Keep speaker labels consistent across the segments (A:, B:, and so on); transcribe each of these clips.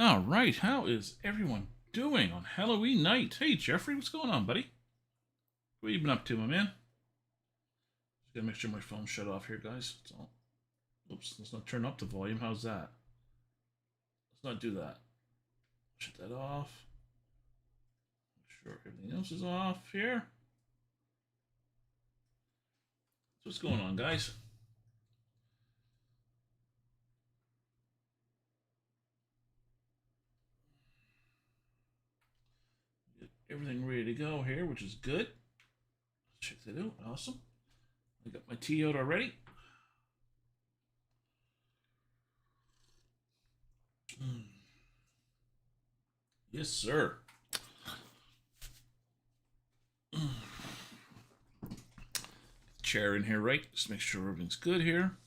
A: All right, how is everyone doing on Halloween night? Hey, Jeffrey, what's going on, buddy? What you been up to, my man? Just gotta make sure my phone's shut off here, guys. So, oops, let's not turn up the volume. How's that? Let's not do that. Shut that off. Make sure everything else is off here. So what's going on, guys? Get everything ready to go here, which is good. Check that out. Awesome. I got my tea out already. Yes, sir. Chair in here, right? Just make sure everything's good here.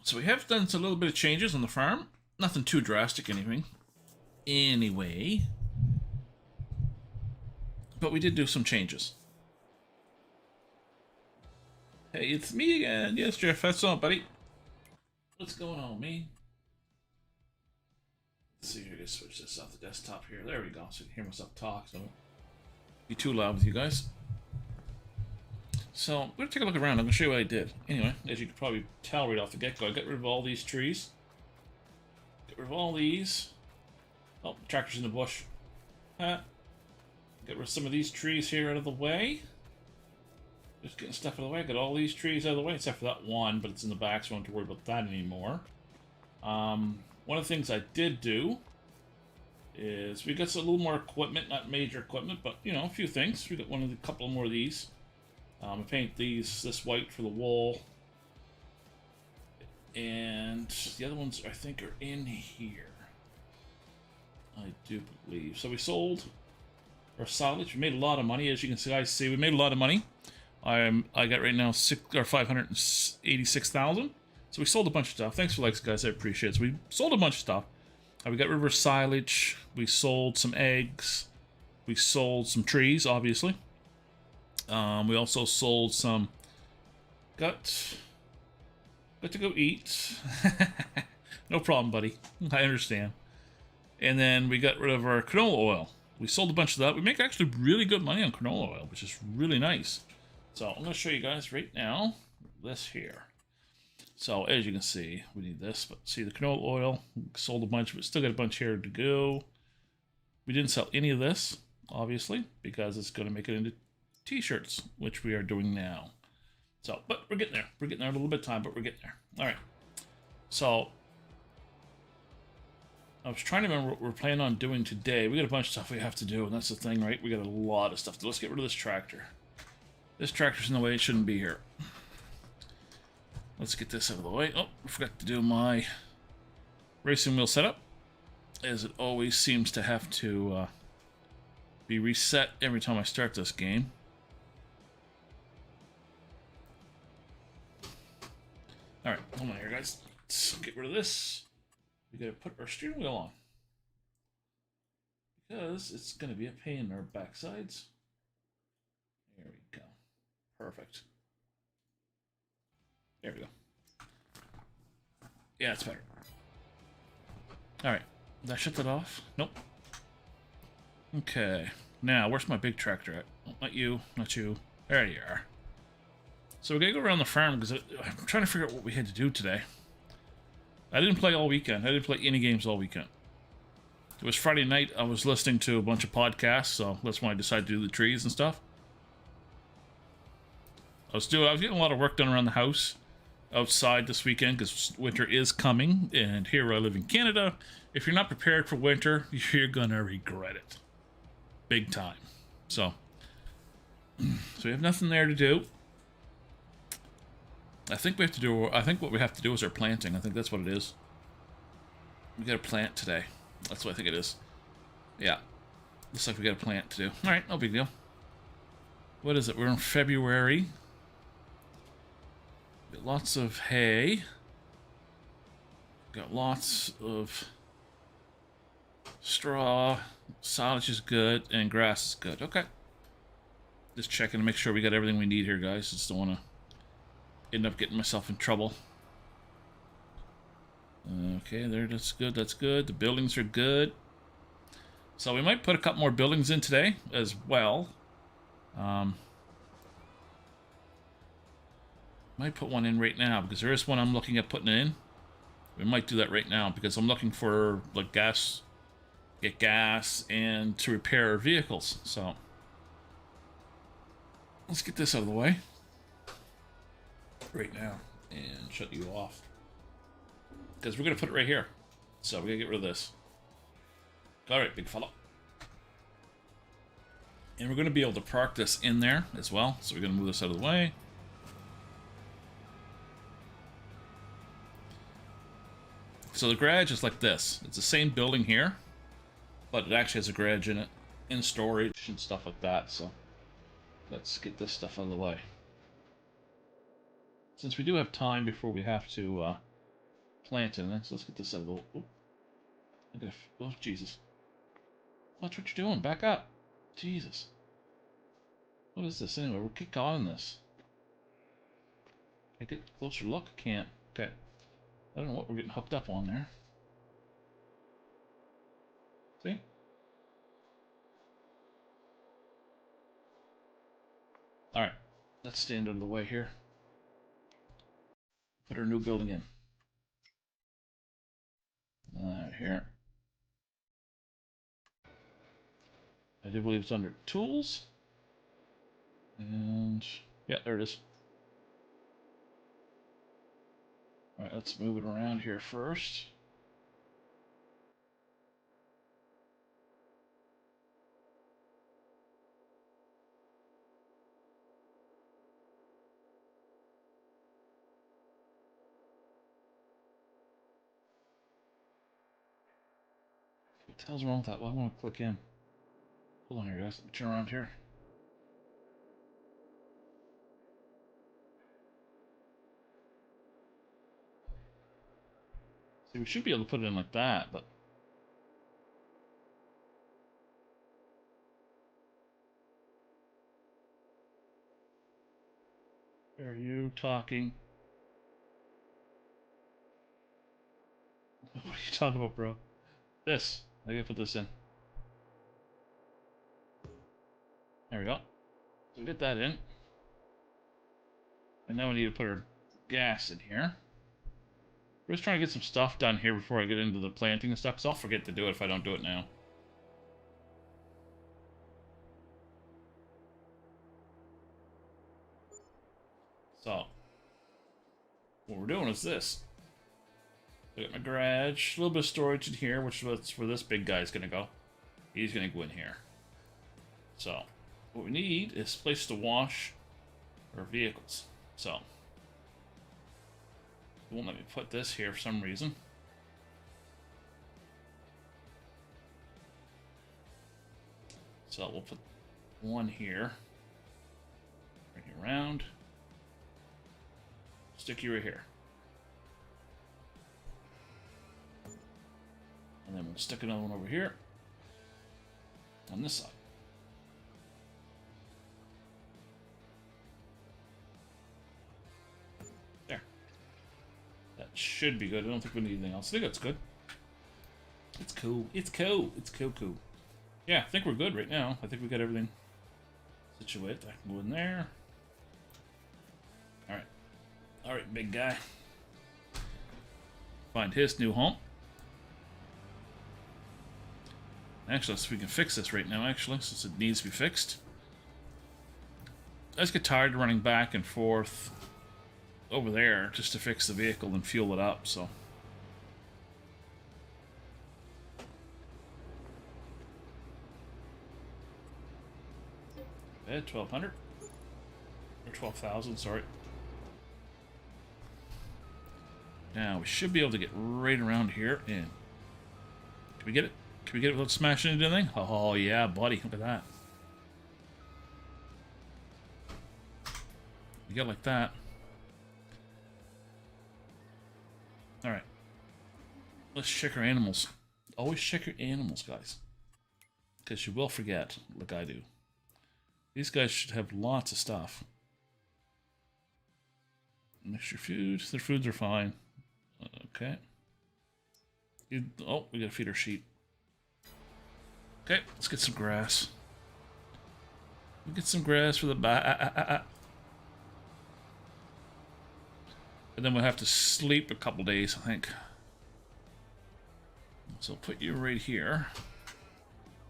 A: So we have done a little bit of changes on the farm. Nothing too drastic, anything. Anyway. But we did do some changes. Hey, it's me again. Yes, Jeff, that's all, buddy. What's going on, me? Let's see here, just switch this off the desktop here. There we go, so you can hear myself talk, so be too loud with you guys. So, we're gonna take a look around. I'm gonna show you what I did. Anyway, as you can probably tell right off the get-go, I got rid of all these trees. Get rid of all these. Oh, the tractor's in the bush. Get rid of some of these trees here out of the way. Just getting stuff out of the way. Got all these trees out of the way, except for that one, but it's in the back, so I don't have to worry about that anymore. One of the things I did do is we got a little more equipment, not major equipment, but you know, a few things. We got a couple more of these. I paint this white for the wall, and the other ones I think are in here. I do believe. So we sold our silage. We made a lot of money, as you can see. We made a lot of money. I got right now 586,000. So we sold a bunch of stuff. Thanks for likes, guys. I appreciate it. So we sold a bunch of stuff. We got rid of our silage. We sold some eggs. We sold some trees, obviously. We also sold some. Got to go eat. No problem, buddy. I understand. And then we got rid of our canola oil. We sold a bunch of that. We make actually really good money on canola oil, which is really nice. So I'm going to show you guys right now this here. So as you can see, we need this, but see the canola oil, we sold a bunch, but still got a bunch here to go. We didn't sell any of this, obviously, because it's going to make it into t-shirts, which we are doing now. So, but we're getting there. We're getting there a little bit of time, but we're getting there. All right. So I was trying to remember what we're planning on doing today. We got a bunch of stuff we have to do, and that's the thing, right? We got a lot of stuff to do. Let's get rid of this tractor. This tractor's in the way. It shouldn't be here. Let's get this out of the way. Oh, I forgot to do my racing wheel setup, as it always seems to have to be reset every time I start this game. Alright, hold on here, guys. Let's get rid of this. We gotta put our steering wheel on, because it's gonna be a pain in our backsides. There we go. Perfect. There we go. Yeah, it's better. Alright. Did I shut that off? Nope. Okay. Now, where's my big tractor at? Oh, not you. Not you. There you are. So we're going to go around the farm, because I'm trying to figure out what we had to do today. I didn't play all weekend. I didn't play any games all weekend. It was Friday night. I was listening to a bunch of podcasts, so that's when I decided to do the trees and stuff. I was getting a lot of work done around the house outside this weekend, because winter is coming, and here where I live in Canada, if you're not prepared for winter, you're gonna regret it big time. So we have nothing there to do. I think what we have to do is our planting. I think that's what it is. We gotta plant today. That's what I think it is. Yeah, looks like we got a plant to do. All right, no big deal. What is it? We're in February. Got lots of hay. Got lots of straw. Silage is good, and grass is good. Okay. Just checking to make sure we got everything we need here, guys. Just don't want to end up getting myself in trouble. Okay, there, that's good, that's good. The buildings are good. So we might put a couple more buildings in today as well. Might put one in right now because there is one I'm looking at putting in. We might do that right now because I'm looking for like gas, get gas, and to repair vehicles. So let's get this out of the way right now and shut you off because we're gonna put it right here. So we're gonna get rid of this. All right, big fella. And we're gonna be able to park this in there as well. So we're gonna move this out of the way. So the garage is like this. It's the same building here, but it actually has a garage in it, in storage and stuff like that. So let's get this stuff out of the way. Since we do have time before we have to plant in it, so let's get this out of the way. Oh, Jesus. Watch what you're doing. Back up. Jesus. What is this anyway? We'll keep on this. Can I get a closer look? I can't. Okay. I don't know what we're getting hooked up on there. See? Alright. Let's stand out of the way here. Put our new building in. Here. I do believe it's under tools. And yeah, there it is. Alright, let's move it around here first. What the hell's wrong with that? Well, I want to click in. Hold on here, guys. Let me turn around here. See, we should be able to put it in like that, but... Are you talking? What are you talking about, bro? This. I gotta put this in. There we go. So get that in. And now we need to put our gas in here. We're just trying to get some stuff done here before I get into the planting and stuff, because I'll forget to do it if I don't do it now. So, what we're doing is this. I got my garage, a little bit of storage in here, which is where this big guy's going to go. He's going to go in here. So, what we need is a place to wash our vehicles. So, it won't let me put this here for some reason. So we'll put one here. Bring you around. Stick you right here. And then we'll stick another one over here. On this side. There. That should be good. I don't think we need anything else. I think that's good. It's cool. It's cool. It's cool. Yeah, I think we're good right now. I think we got everything situated. I can go in there. Alright. Alright, big guy. Find his new home. Actually, so we can fix this right now, actually, since it needs to be fixed. I just get tired of running back and forth over there just to fix the vehicle and fuel it up, so... At 1,200 or 12,000, sorry. Now we should be able to get right around here and can we get it? Can we get it without smashing into anything? Oh yeah, buddy, look at that. You get like that. Alright. Let's check our animals. Always check your animals, guys. Because you will forget, like I do. These guys should have lots of stuff. Mix your food. Their foods are fine. Okay. Oh, we got a feeder sheep. Okay, let's get some grass. We'll get some grass for the back. And then we'll have to sleep a couple days, I think. So I'll put you right here.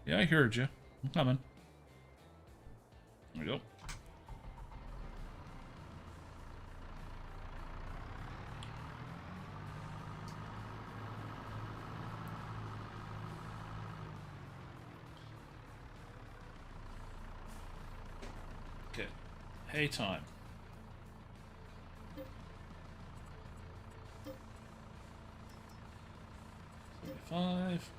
A: Yeah, I heard you. I'm coming. There we go. Okay. Hay time. Five.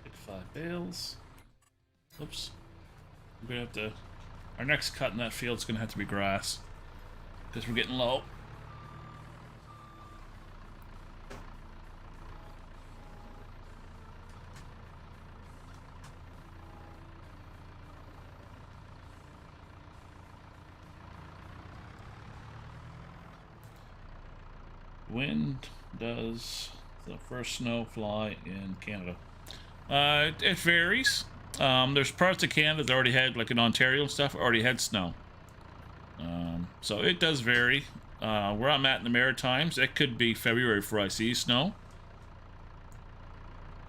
A: Pick 5 bales. Oops. We're gonna have to. Our next cut in that field is gonna have to be grass because we're getting low. When does the first snow fly in Canada? It varies. There's parts of Canada that already had, like in Ontario and stuff, already had snow. So it does vary. Where I'm at in the Maritimes, it could be February before I see snow.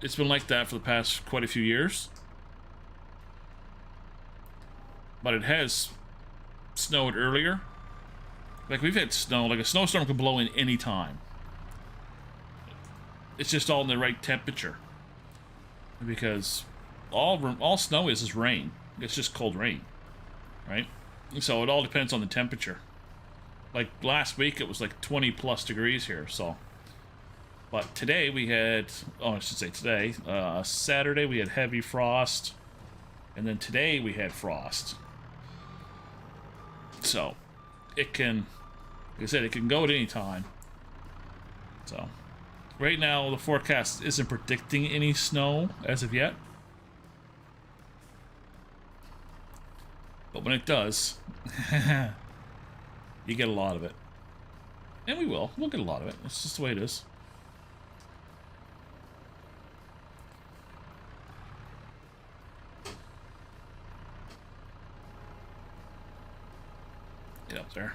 A: It's been like that for the past quite a few years. But it has snowed earlier. Like, we've had snow, like a snowstorm can blow in any time. It's just all in the right temperature. Because all snow is rain. It's just cold rain, right? So it all depends on the temperature. Like, last week it was like 20 plus degrees here, so. But today we had, oh, I should say today, Saturday we had heavy frost. And then today we had frost. So, it can, like I said, it can go at any time. So, right now the forecast isn't predicting any snow as of yet. But when it does, you get a lot of it. And we will. We'll get a lot of it. It's just the way it is. Get up there.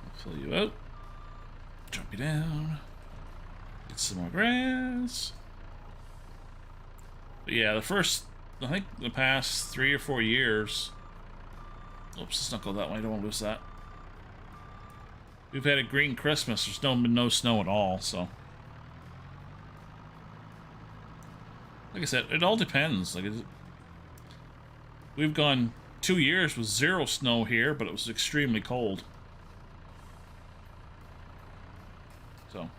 A: I'll fill you out. Drop you down. Get some more grass. But yeah, the first, I think the past 3 or 4 years. Oops, let's not go that way. I don't want to lose that. We've had a green Christmas. There's been no snow at all, so. Like I said, it all depends. Like, we've gone 2 years with 0 snow here, but it was extremely cold. So, like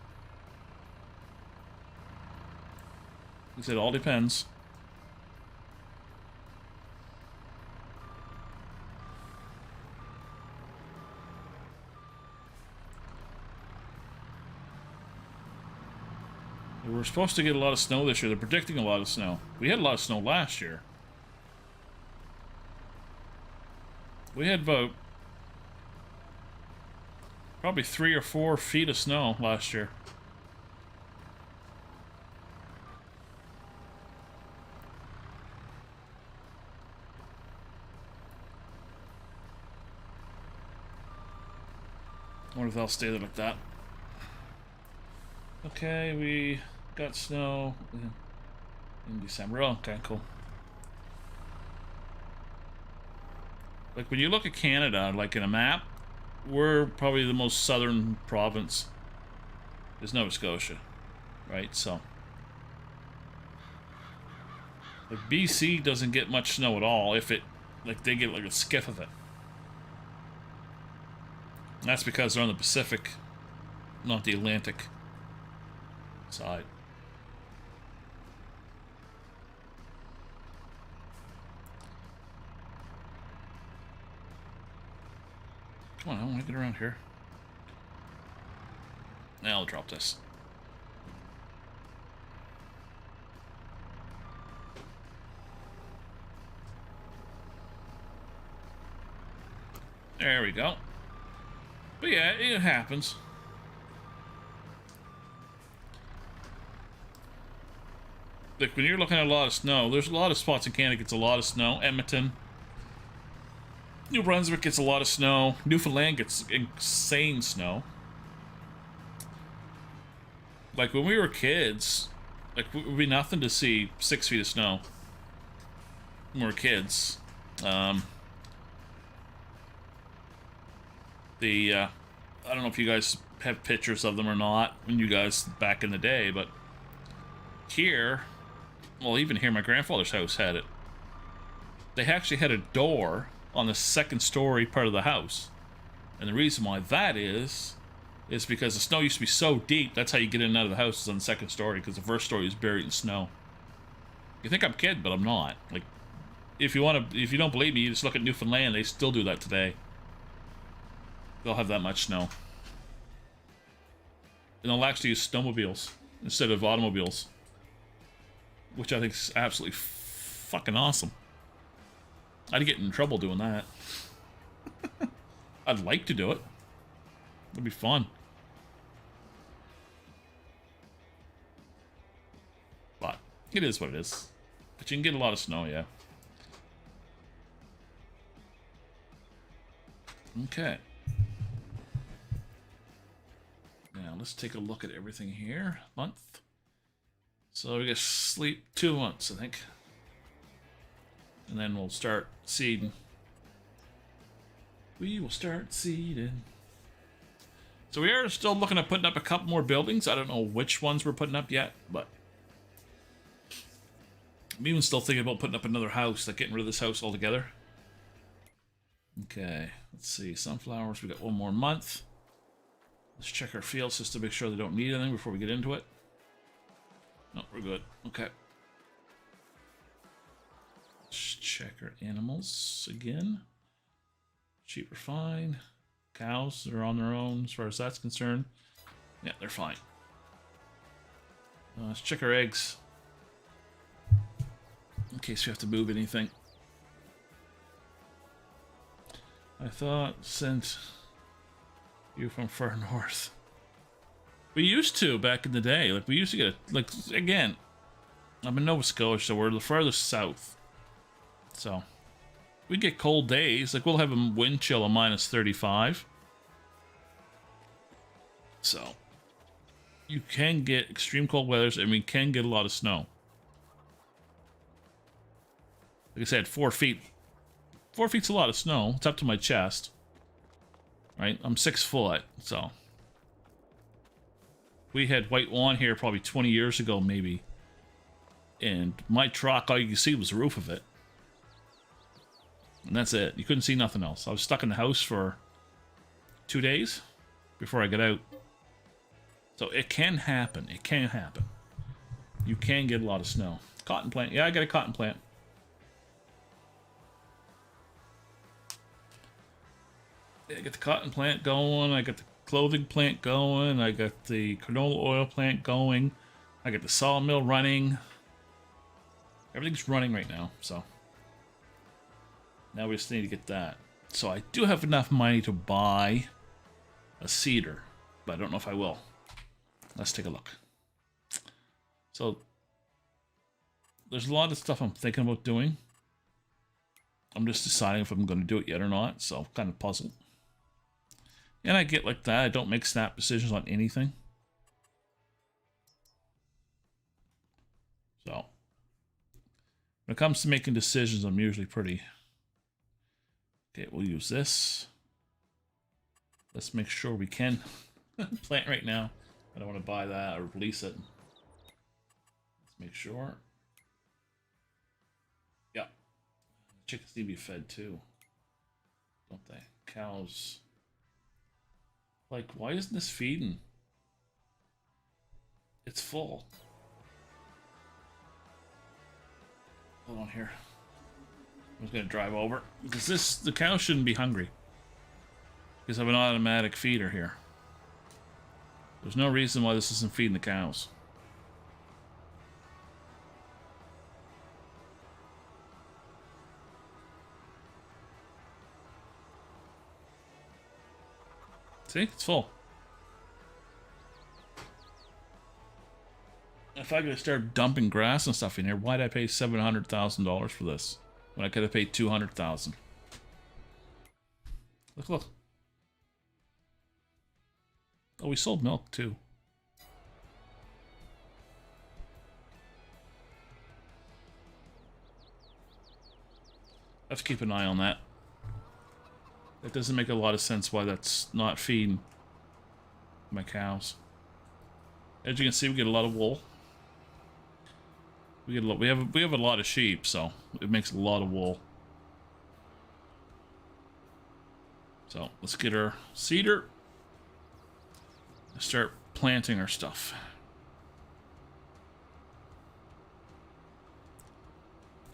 A: I said, it all depends. We're supposed to get a lot of snow this year. They're predicting a lot of snow. We had a lot of snow last year. We had about probably 3 or 4 feet of snow last year. I wonder if they'll stay there like that. Okay, we got snow in December. Oh, okay, cool. Like, when you look at Canada, like in a map, we're probably the most southern province. There's Nova Scotia, right? So, like, BC doesn't get much snow at all. If it, like, they get like a skiff of it. And that's because they're on the Pacific, not the Atlantic side. Come on, I want to get around here. Now I'll drop this. There we go. But yeah, it happens. Like, when you're looking at a lot of snow, there's a lot of spots in Canada gets a lot of snow. Edmonton. New Brunswick gets a lot of snow. Newfoundland gets insane snow. Like, when we were kids, like, it would be nothing to see 6 feet of snow. When we were kids. I don't know if you guys have pictures of them or not, when you guys, back in the day, but here, well, even here, my grandfather's house had it. They actually had a door on the second story part of the house. And the reason why that is because the snow used to be so deep, that's how you get in and out of the house, is on the second story, because the first story is buried in snow. You think I'm kidding, but I'm not. Like, if you don't believe me, you just look at Newfoundland, they still do that today. They'll have that much snow. And they'll actually use snowmobiles instead of automobiles. Which I think is absolutely fucking awesome. I'd get in trouble doing that. I'd like to do it. It'd be fun. But it is what it is. But you can get a lot of snow, yeah. Okay. Now let's take a look at everything here. Month. So we get sleep 2 months, I think. And then we'll start seeding. We will start seeding. So we are still looking at putting up a couple more buildings. I don't know which ones we're putting up yet, but I'm even still thinking about putting up another house, like getting rid of this house altogether. Okay, let's see. Sunflowers, we got 1 more month. Let's check our fields just to make sure they don't need anything before we get into it. No, we're good. Okay. Let's check our animals again. Sheep are fine. Cows are on their own as far as that's concerned. Yeah, they're fine. Let's check our eggs. In case we have to move anything. I thought sent you from far north. We used to back in the day. Like, we used to get, like, again, I'm in Nova Scotia, so we're the farthest south. So, we get cold days. Like, we'll have a wind chill of minus 35. So, you can get extreme cold weathers, and we can get a lot of snow. Like I said, 4 feet. 4 feet's a lot of snow. It's up to my chest. Right? I'm 6 foot, so. We had white lawn here probably 20 years ago, maybe. And my truck, all you could see was the roof of it. And that's it. You couldn't see nothing else. I was stuck in the house for 2 days before I got out. So it can happen. It can happen. You can get a lot of snow. Cotton plant. Yeah, I got a cotton plant. Yeah, I got the cotton plant going. I got the clothing plant going. I got the canola oil plant going. I got the sawmill running. Everything's running right now, so. Now we just need to get that. So I do have enough money to buy a seeder, but I don't know if I will. Let's take a look. So, there's a lot of stuff I'm thinking about doing. I'm just deciding if I'm going to do it yet or not, so I'm kind of puzzled. And I get like that. I don't make snap decisions on anything. So, when it comes to making decisions, I'm usually pretty... Okay, we'll use this. Let's make sure we can plant right now. I don't want to buy that or release it. Let's make sure. Yeah. Chickens need to be fed too. Don't they? Cows. Like, why isn't this feeding? It's full. Hold on here. I was going to drive over. Because the cow shouldn't be hungry. Because I have an automatic feeder here. There's no reason why this isn't feeding the cows. See? It's full. If I could start dumping grass and stuff in here, why'd I pay $700,000 for this? When I could have paid $200,000. Look, look. Oh, we sold milk too. Let's keep an eye on that. That doesn't make a lot of sense why that's not feeding my cows. As you can see, we get a lot of wool. We have a lot of sheep, so it makes a lot of wool. So let's get our seeder. Let's start planting our stuff.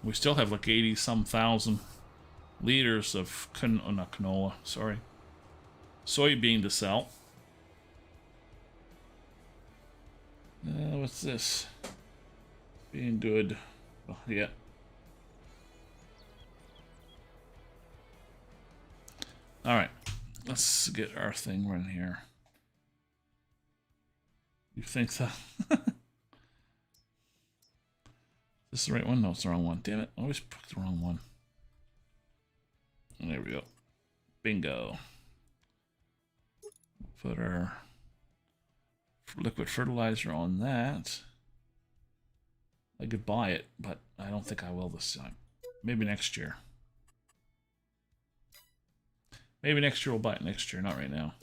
A: We still have like 80-some thousand liters of not canola, sorry, soybean to sell. What's this? Being good. Oh, yeah. Alright. Let's get our thing running here. You think so? Is this the right one? No, it's the wrong one. Damn it. I always pick the wrong one. There we go. Bingo. Put our liquid fertilizer on that. I could buy it, but I don't think I will this time. Maybe next year. Maybe next year we'll buy it next year, not right now.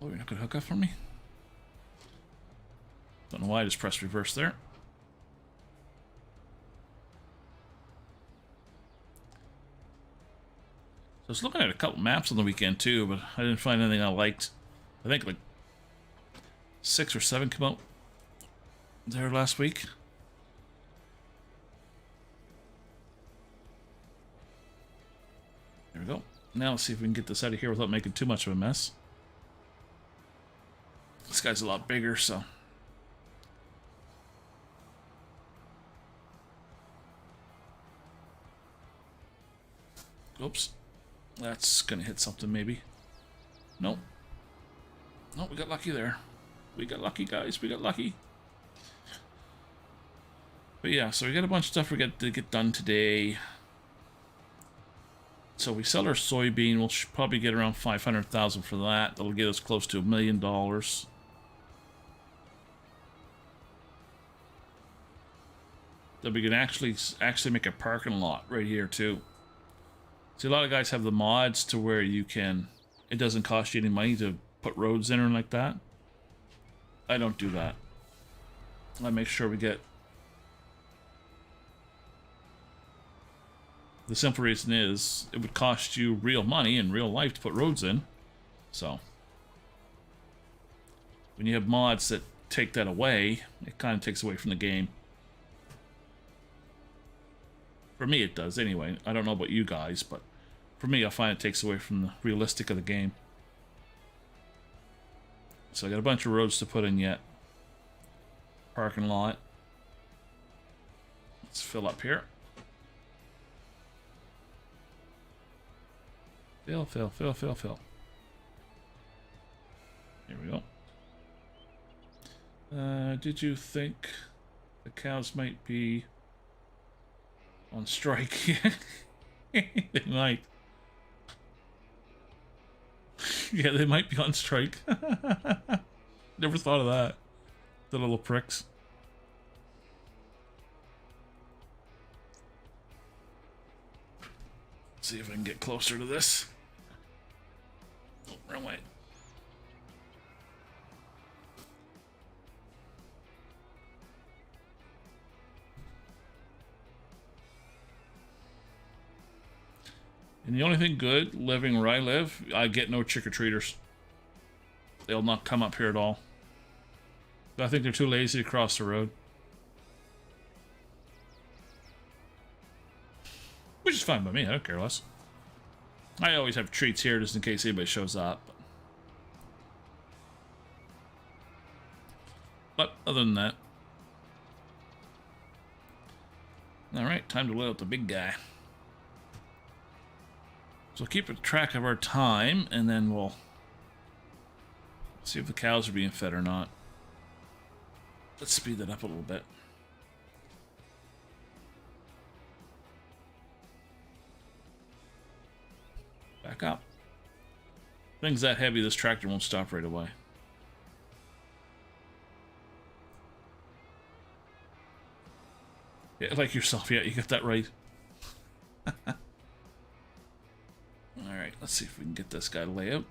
A: Oh, you're not gonna hook up for me? Don't know why I just pressed reverse there. So I was looking at a couple maps on the weekend too, but I didn't find anything I liked. I think like 6 or 7 come out there last week. There we go. Now let's see if we can get this out of here without making too much of a mess. This guy's a lot bigger, so... Oops. That's gonna hit something, maybe. Nope. Nope, we got lucky there. We got lucky, guys. We got lucky. But yeah, so we got a bunch of stuff we got to get done today. So we sell our soybean. We'll probably get around 500,000 for that. That'll get us close to $1 million. Then we can actually make a parking lot right here too. See, a lot of guys have the mods to where you can, it doesn't cost you any money to put roads in or like that. I don't do that. I make sure we get... The simple reason is, it would cost you real money in real life to put roads in. So, when you have mods that take that away, it kind of takes away from the game. For me, it does, anyway. I don't know about you guys, but for me, I find it takes away from the realistic of the game. So I got a bunch of roads to put in yet. Parking lot. Let's fill up here. Fill, fill, fill, fill, fill. Here we go. Did you think the cows might be on strike? They might. Yeah, they might be on strike. Never thought of that. The little pricks. Let's see if I can get closer to this. Oh, wrong way. And the only thing good, living where I live, I get no trick-or-treaters. They'll not come up here at all. I think they're too lazy to cross the road. Which is fine by me, I don't care less. I always have treats here just in case anybody shows up. But other than that, Alright, time to let out the big guy. So we'll keep a track of our time, and then we'll see if the cows are being fed or not. Let's speed that up a little bit. Back up. Things that heavy, this tractor won't stop right away. Yeah, like yourself. Yeah, you got that right. Alright, let's see if we can get this guy to lay out.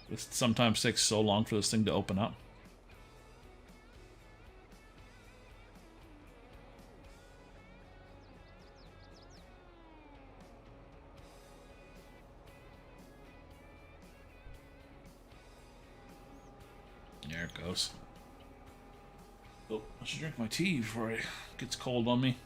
A: It sometimes takes so long for this thing to open up. There it goes. Oh, I should drink my tea before it gets cold on me.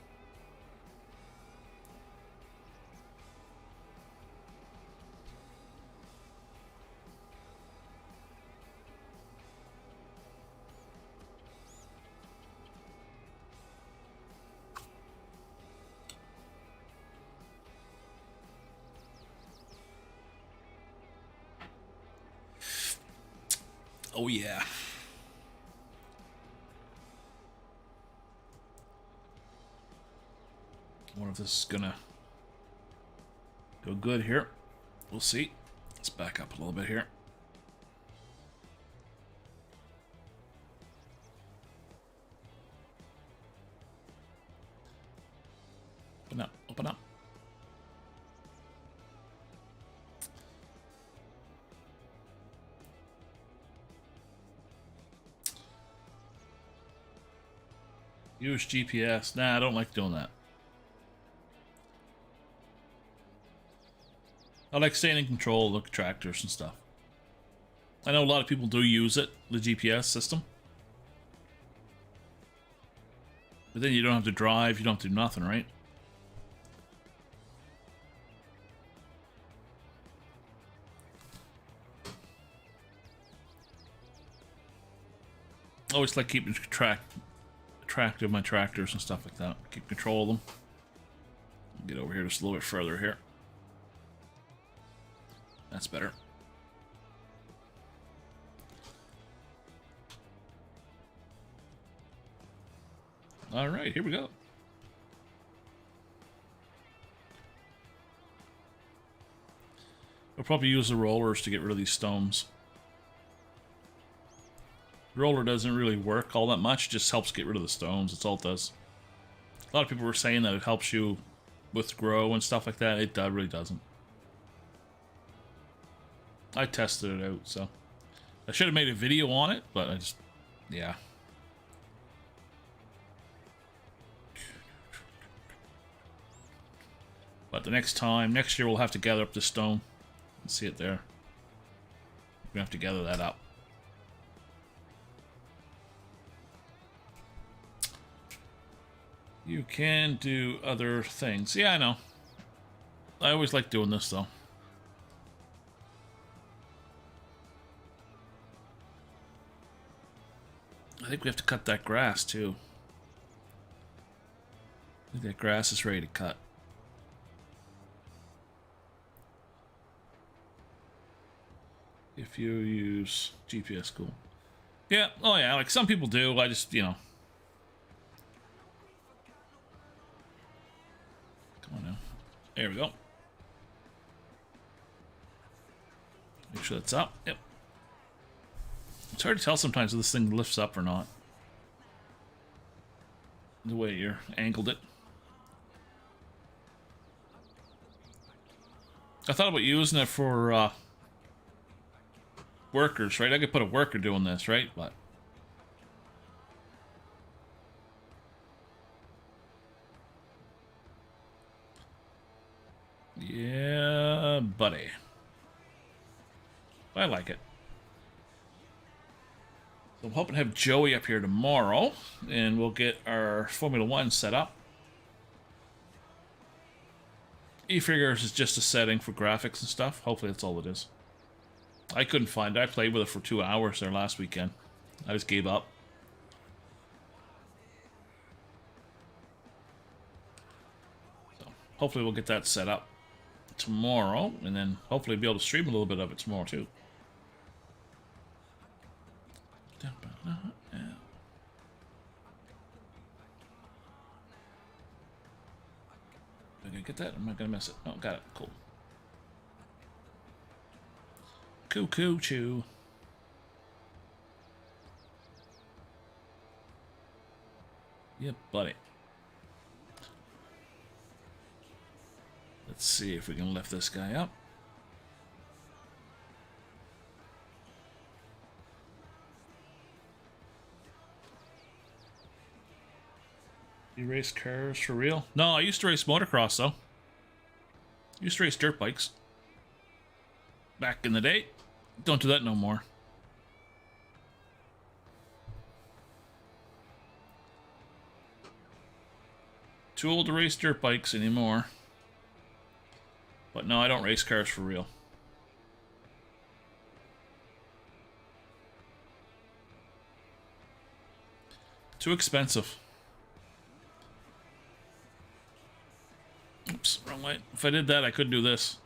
A: Oh yeah. I wonder if this is gonna go good here. We'll see. Let's back up a little bit here. Open up, open up. Use GPS. Nah, I don't like doing that. I like staying in control of the tractors and stuff. I know a lot of people do use it, the GPS system. But then you don't have to drive, you don't have to do nothing, right? I always like keeping track of my tractors and stuff like that. Keep control of them. Get over here just a little bit further here. That's better. All right, here we go. We'll probably use the rollers to get rid of these stones. The roller doesn't really work all that much, just helps get rid of the stones. That's all it does. A lot of people were saying that it helps you with grow and stuff like that. It really doesn't. I tested it out, so I should have made a video on it, but I just, yeah. But the next year we'll have to gather up this stone. See it there. We have to gather that up. You can do other things. Yeah, I know. I always like doing this, though. I think we have to cut that grass, too. I think that grass is ready to cut. If you use GPS, cool. Yeah, oh yeah, like some people do. I just, you know. Come on now. There we go. Make sure that's up. Yep. It's hard to tell sometimes if this thing lifts up or not. The way you're angled it. I thought about using it for workers, right? I could put a worker doing this, right? But yeah, buddy. I like it. So I'm hoping to have Joey up here tomorrow, and we'll get our Formula One set up. E-figures is just a setting for graphics and stuff. Hopefully that's all it is. I couldn't find it. I played with it for 2 hours there last weekend. I just gave up. So hopefully we'll get that set up tomorrow, and then hopefully be able to stream a little bit of it tomorrow too. Am I gonna get that? Am I gonna miss it? Oh, got it. Cool. Cuckoo chew. Yep, buddy. Let's see if we can lift this guy up. You race cars for real? No, I used to race motocross, though. I used to race dirt bikes. Back in the day. Don't do that no more. Too old to race dirt bikes anymore. But no, I don't race cars for real. Too expensive. Oops, wrong way. If I did that, I couldn't do this.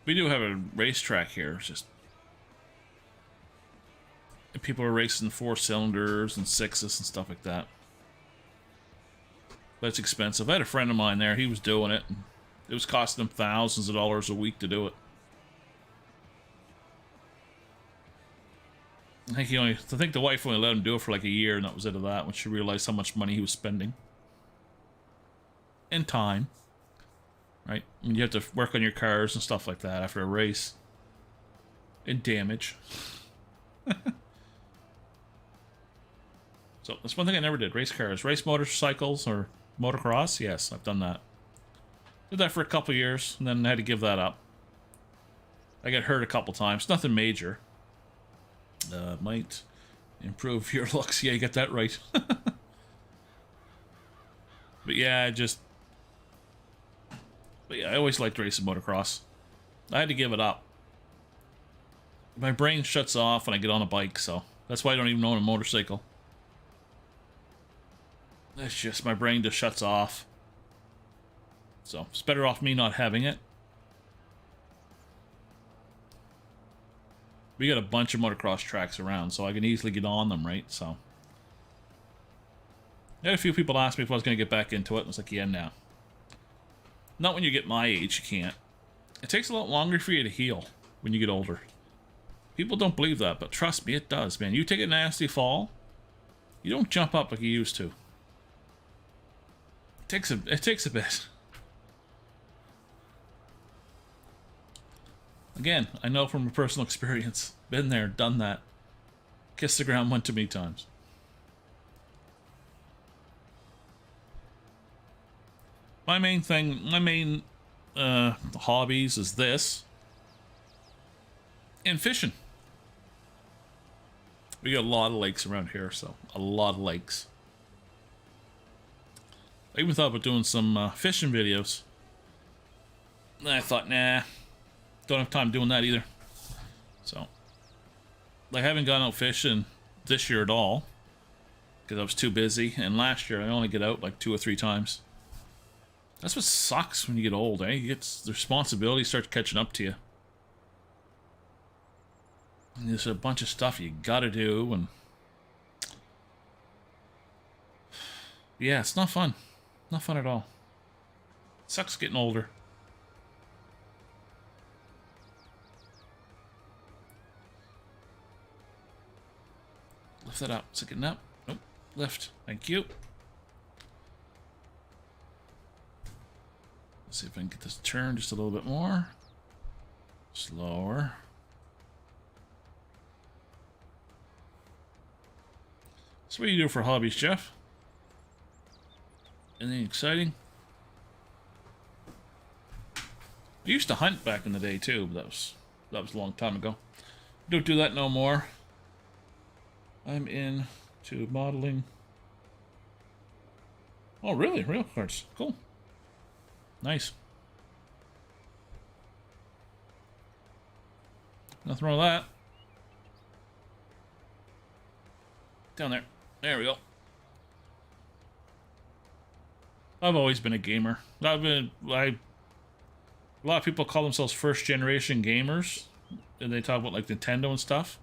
A: We do have a racetrack here. It's just people are racing 4 cylinders and 6s and stuff like that. But it's expensive. I had a friend of mine there. He was doing it. And it was costing him thousands of dollars a week to do it. I think the wife only let him do it for like a year, and that was it of that, when she realized how much money he was spending. And time. Right? I mean, you have to work on your cars and stuff like that after a race. And damage. So, that's one thing I never did. Race cars. Race motorcycles or motocross? Yes, I've done that. Did that for a couple years, and then I had to give that up. I got hurt a couple times. Nothing major. Might improve your looks. Yeah, you got that right. But yeah, I always liked racing motocross. I had to give it up. My brain shuts off when I get on a bike, so that's why I don't even own a motorcycle. It's just, my brain just shuts off. So, it's better off me not having it. We got a bunch of motocross tracks around, so I can easily get on them, right? So, I had a few people ask me if I was going to get back into it, and I was like, yeah, no. Not when you get my age, you can't. It takes a lot longer for you to heal when you get older. People don't believe that, but trust me, it does, man. You take a nasty fall, you don't jump up like you used to. It takes a bit. Again, I know from a personal experience. Been there, done that. Kissed the ground one too many times. My main hobbies is this. And fishing. We got a lot of lakes around here, so a lot of lakes. I even thought about doing some fishing videos. And I thought, nah, don't have time doing that either. So, I haven't gone out fishing this year at all because I was too busy. And last year I only get out like 2 or 3 times. That's what sucks when you get old, eh? The responsibility starts catching up to you. And there's a bunch of stuff you gotta do, and yeah, it's not fun. Not fun at all. Sucks getting older. Lift that up. Is it getting up? Nope. Lift. Thank you. Let's see if I can get this turned just a little bit more. Slower. So what do you do for hobbies, Jeff? Anything exciting? I used to hunt back in the day too, but that was a long time ago. Don't do that no more. I'm in to modeling. Oh, really? Real cards. Cool. Nice. Nothing wrong with that. Down there. There we go. I've always been a gamer. A lot of people call themselves first generation gamers, and they talk about like Nintendo and stuff.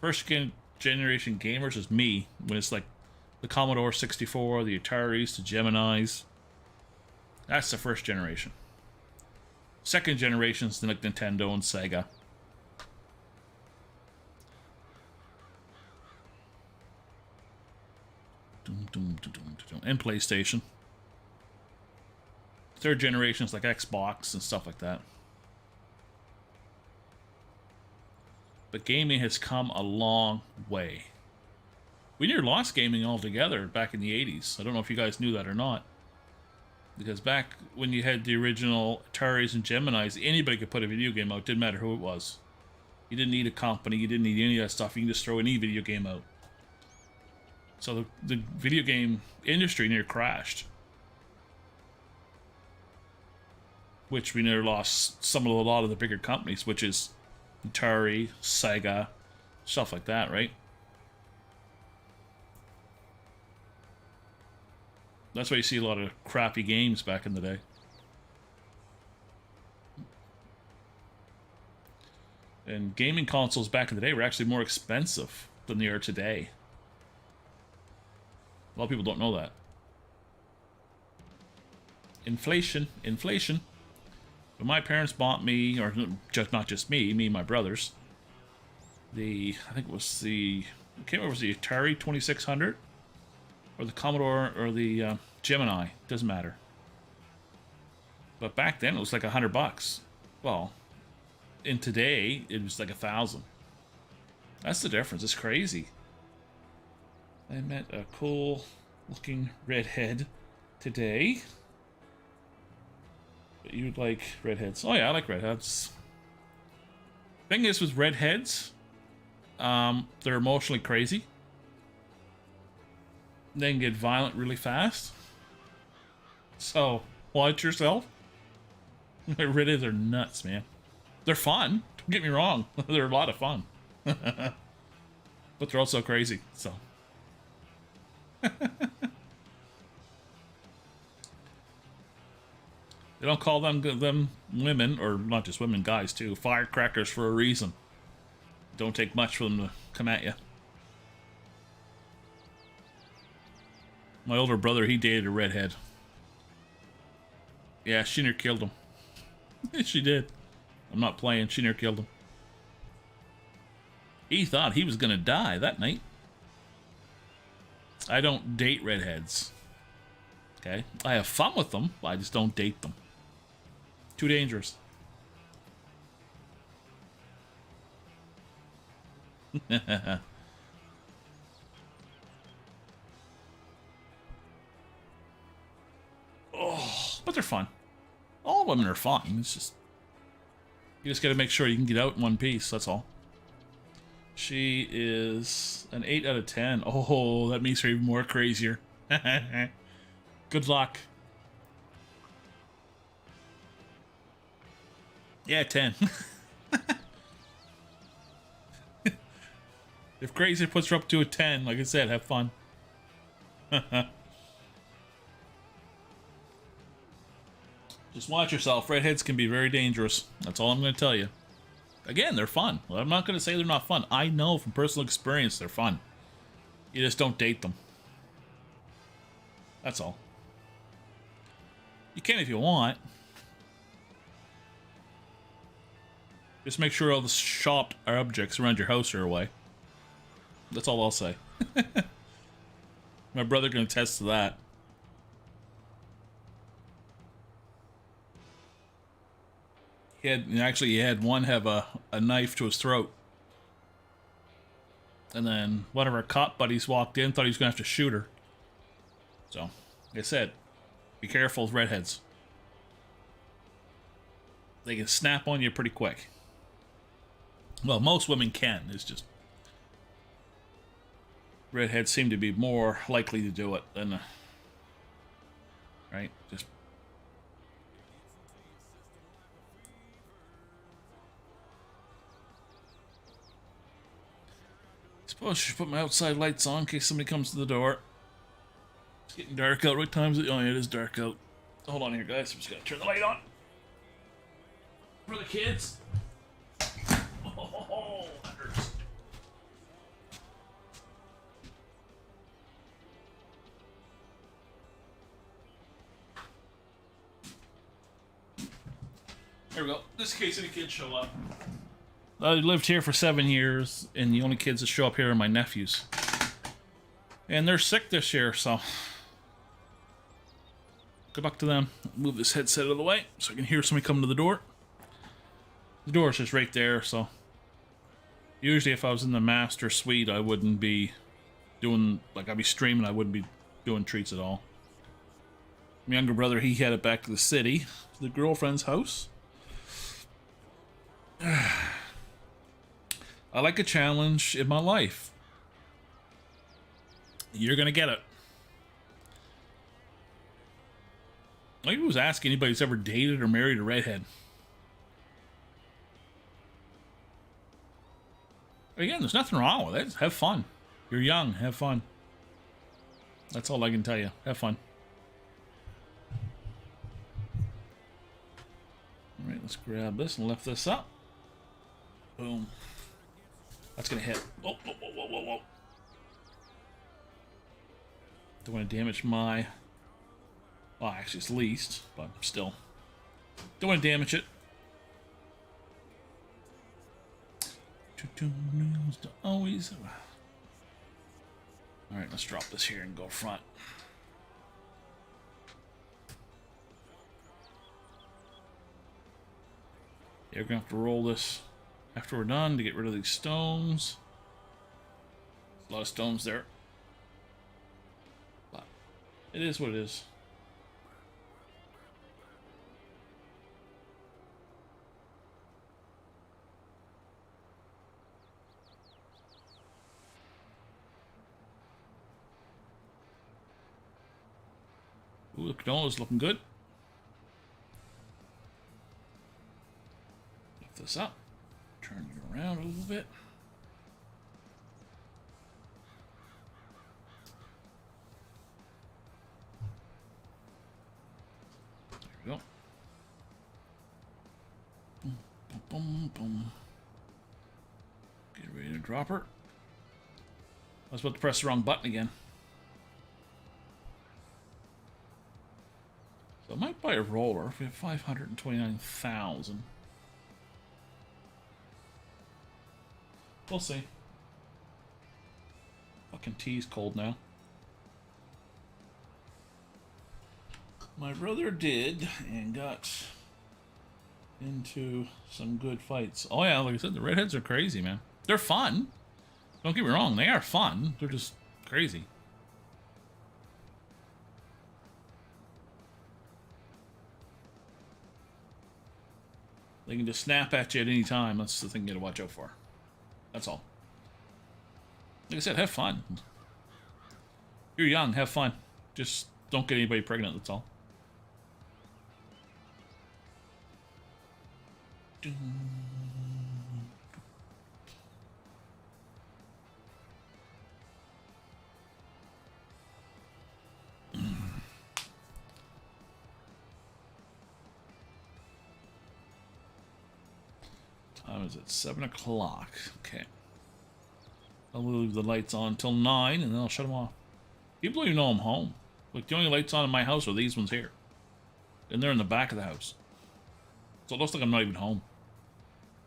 A: First generation gamers is me, when it's like the Commodore 64, the Ataris, the Geminis. That's the first generation. Second generation is like Nintendo and Sega. And PlayStation. Third generation is like Xbox and stuff like that. But gaming has come a long way. We near lost gaming altogether back in the 80s. I don't know if you guys knew that or not. Because back when you had the original Ataris and Geminis, anybody could put a video game out. Didn't matter who it was. You didn't need a company. You didn't need any of that stuff. You can just throw any video game out. So the video game industry near crashed. Which we near lost a lot of the bigger companies, which is Atari, Sega, stuff like that, right? That's why you see a lot of crappy games back in the day. And gaming consoles back in the day were actually more expensive than they are today. A lot of people don't know that. Inflation. But my parents bought me, or just not just me and my brothers, I think it was I can't remember if it was the Atari 2600 or the Commodore or the Gemini. Doesn't matter. But back then it was like $100. Well, in today it was like 1,000. That's the difference. It's crazy. I met a cool looking redhead today. But you'd like redheads. Oh yeah, I like redheads. Thing is with redheads, they're emotionally crazy. They can get violent really fast. So watch yourself. Redheads are nuts, man. They're fun. Don't get me wrong. They're a lot of fun. But they're also crazy, so. They don't call them women, or not just women, guys too, firecrackers for a reason. Don't take much for them to come at you. My older brother, he dated a redhead. Yeah, she near killed him. She did. I'm not playing. She near killed him. He thought he was gonna die that night. I don't date redheads. Okay? I have fun with them, but I just don't date them. Too dangerous. Oh, but they're fun. All women are fun. It's just... You just gotta make sure you can get out in one piece, that's all. She is an 8 out of 10. Oh, that makes her even more crazier. Good luck. Yeah, 10. If crazy puts her up to a 10, like I said, have fun. Just watch yourself. Redheads can be very dangerous. That's all I'm going to tell you. Again, they're fun. Well, I'm not going to say they're not fun. I know from personal experience they're fun. You just don't date them. That's all. You can if you want. Just make sure all the sharp objects around your house are away. That's all I'll say. My brother can attest to that. He had one have a knife to his throat. And then one of our cop buddies walked in, thought he was going to have to shoot her. So, like I said, be careful with redheads. They can snap on you pretty quick. Well, most women can. It's just redheads seem to be more likely to do it than, right? Just suppose I should put my outside lights on in case somebody comes to the door. It's getting dark out. What time is it? Oh, yeah, it is dark out. Hold on here, guys. I'm just gonna turn the light on for the kids. Oh, that hurts. There we go. Just in case any kids show up. I lived here for 7 years, and the only kids that show up here are my nephews. And they're sick this year, so good luck to them. Move this headset out of the way so I can hear somebody come to the door. The door's just right there, so usually if I was in the master suite, I wouldn't be doing, like, I'd be streaming, I wouldn't be doing treats at all. My younger brother, he headed back to the city, to the girlfriend's house. I like a challenge in my life. You're gonna get it. I was asking anybody who's ever dated or married a redhead. Again, there's nothing wrong with it. Have fun. You're young. Have fun. That's all I can tell you. Have fun. Alright, let's grab this and lift this up. Boom. That's gonna hit. Whoa, whoa, whoa, whoa, whoa, whoa. Don't want to damage my... Well, actually it's least, but still. Don't want to damage it. Always. Alright, let's drop this here and go front. Yeah, we're gonna have to roll this after we're done to get rid of these stones. A lot of stones there. But it is what it is. Ooh, the canola's looking good. Lift this up. Turn it around a little bit. There we go. Boom, boom, boom, boom. Get ready to drop her. I was about to press the wrong button again. So I might buy a roller if we have 529,000. We'll see. Fucking tea's cold now. My brother did and got into some good fights. Oh yeah, like I said, the redheads are crazy, man. They're fun. Don't get me wrong, they are fun. They're just crazy. They can just snap at you at any time. That's the thing you gotta watch out for. That's all. Like I said, have fun. You're young, have fun. Just don't get anybody pregnant, that's all. Time is at 7 o'clock. Okay. I'll leave the lights on until 9 and then I'll shut them off. People don't even know I'm home. Like, the only lights on in my house are these ones here. And they're in the back of the house. So it looks like I'm not even home.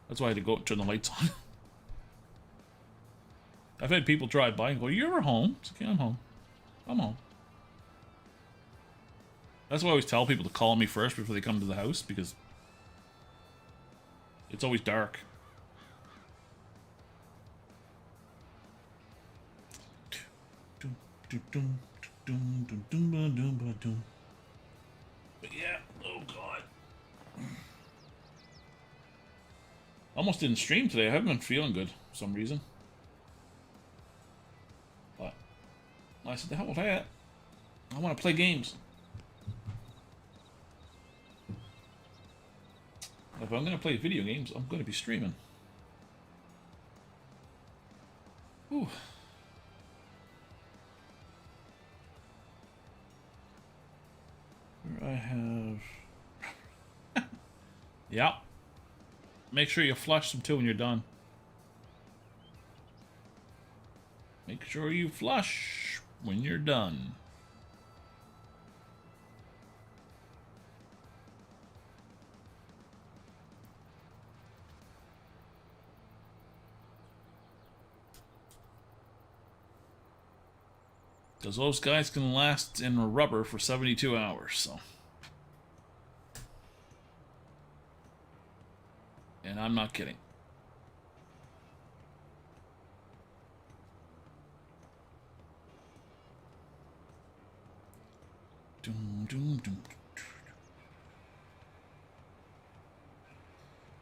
A: That's why I had to go and turn the lights on. I've had people drive by and go, "You ever home?" It's like, "Yeah, I'm home. I'm home." That's why I always tell people to call me first before they come to the house, because it's always dark. But yeah, oh god. Almost didn't stream today. I haven't been feeling good for some reason. But I said, the hell with that. I want to play games. If I'm going to play video games, I'm going to be streaming. Ooh. Here I have... Yeah. Make sure you flush them too when you're done. Make sure you flush when you're done. Because those guys can last in rubber for 72 hours, so. And I'm not kidding. Doom, doom, doom.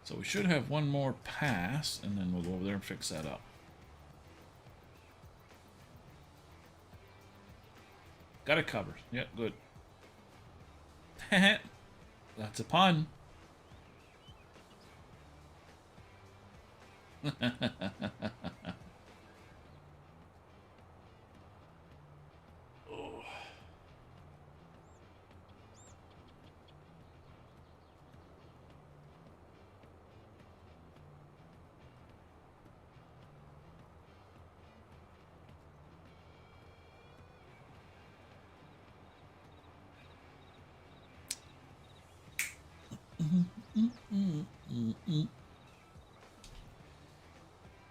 A: So we should have one more pass, and then we'll go over there and fix that up. Got it covered. Yeah, good. That's a pun. Oh.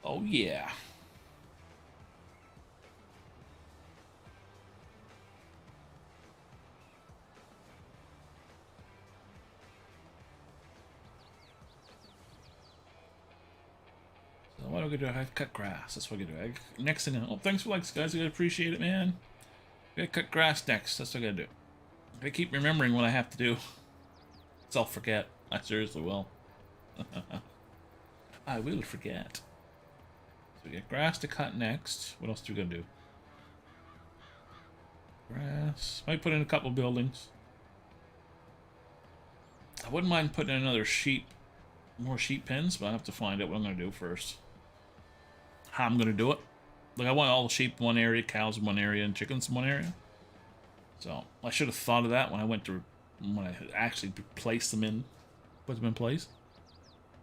A: Oh yeah. So what am I gonna do? I cut grass. That's what I'm gonna do. Next thing, oh, thanks for likes, guys. I appreciate it, man. I gotta cut grass next. That's what I gotta do. I keep remembering what I have to do. I'll forget. I seriously will. I will forget. So we got grass to cut next. What else do we gotta do? Grass. Might put in a couple buildings. I wouldn't mind putting in another more sheep pens, but I have to find out what I'm gonna do first. How I'm gonna do it. Like, I want all the sheep in one area, cows in one area, and chickens in one area. So I should have thought of that when I actually placed them in, put them in place.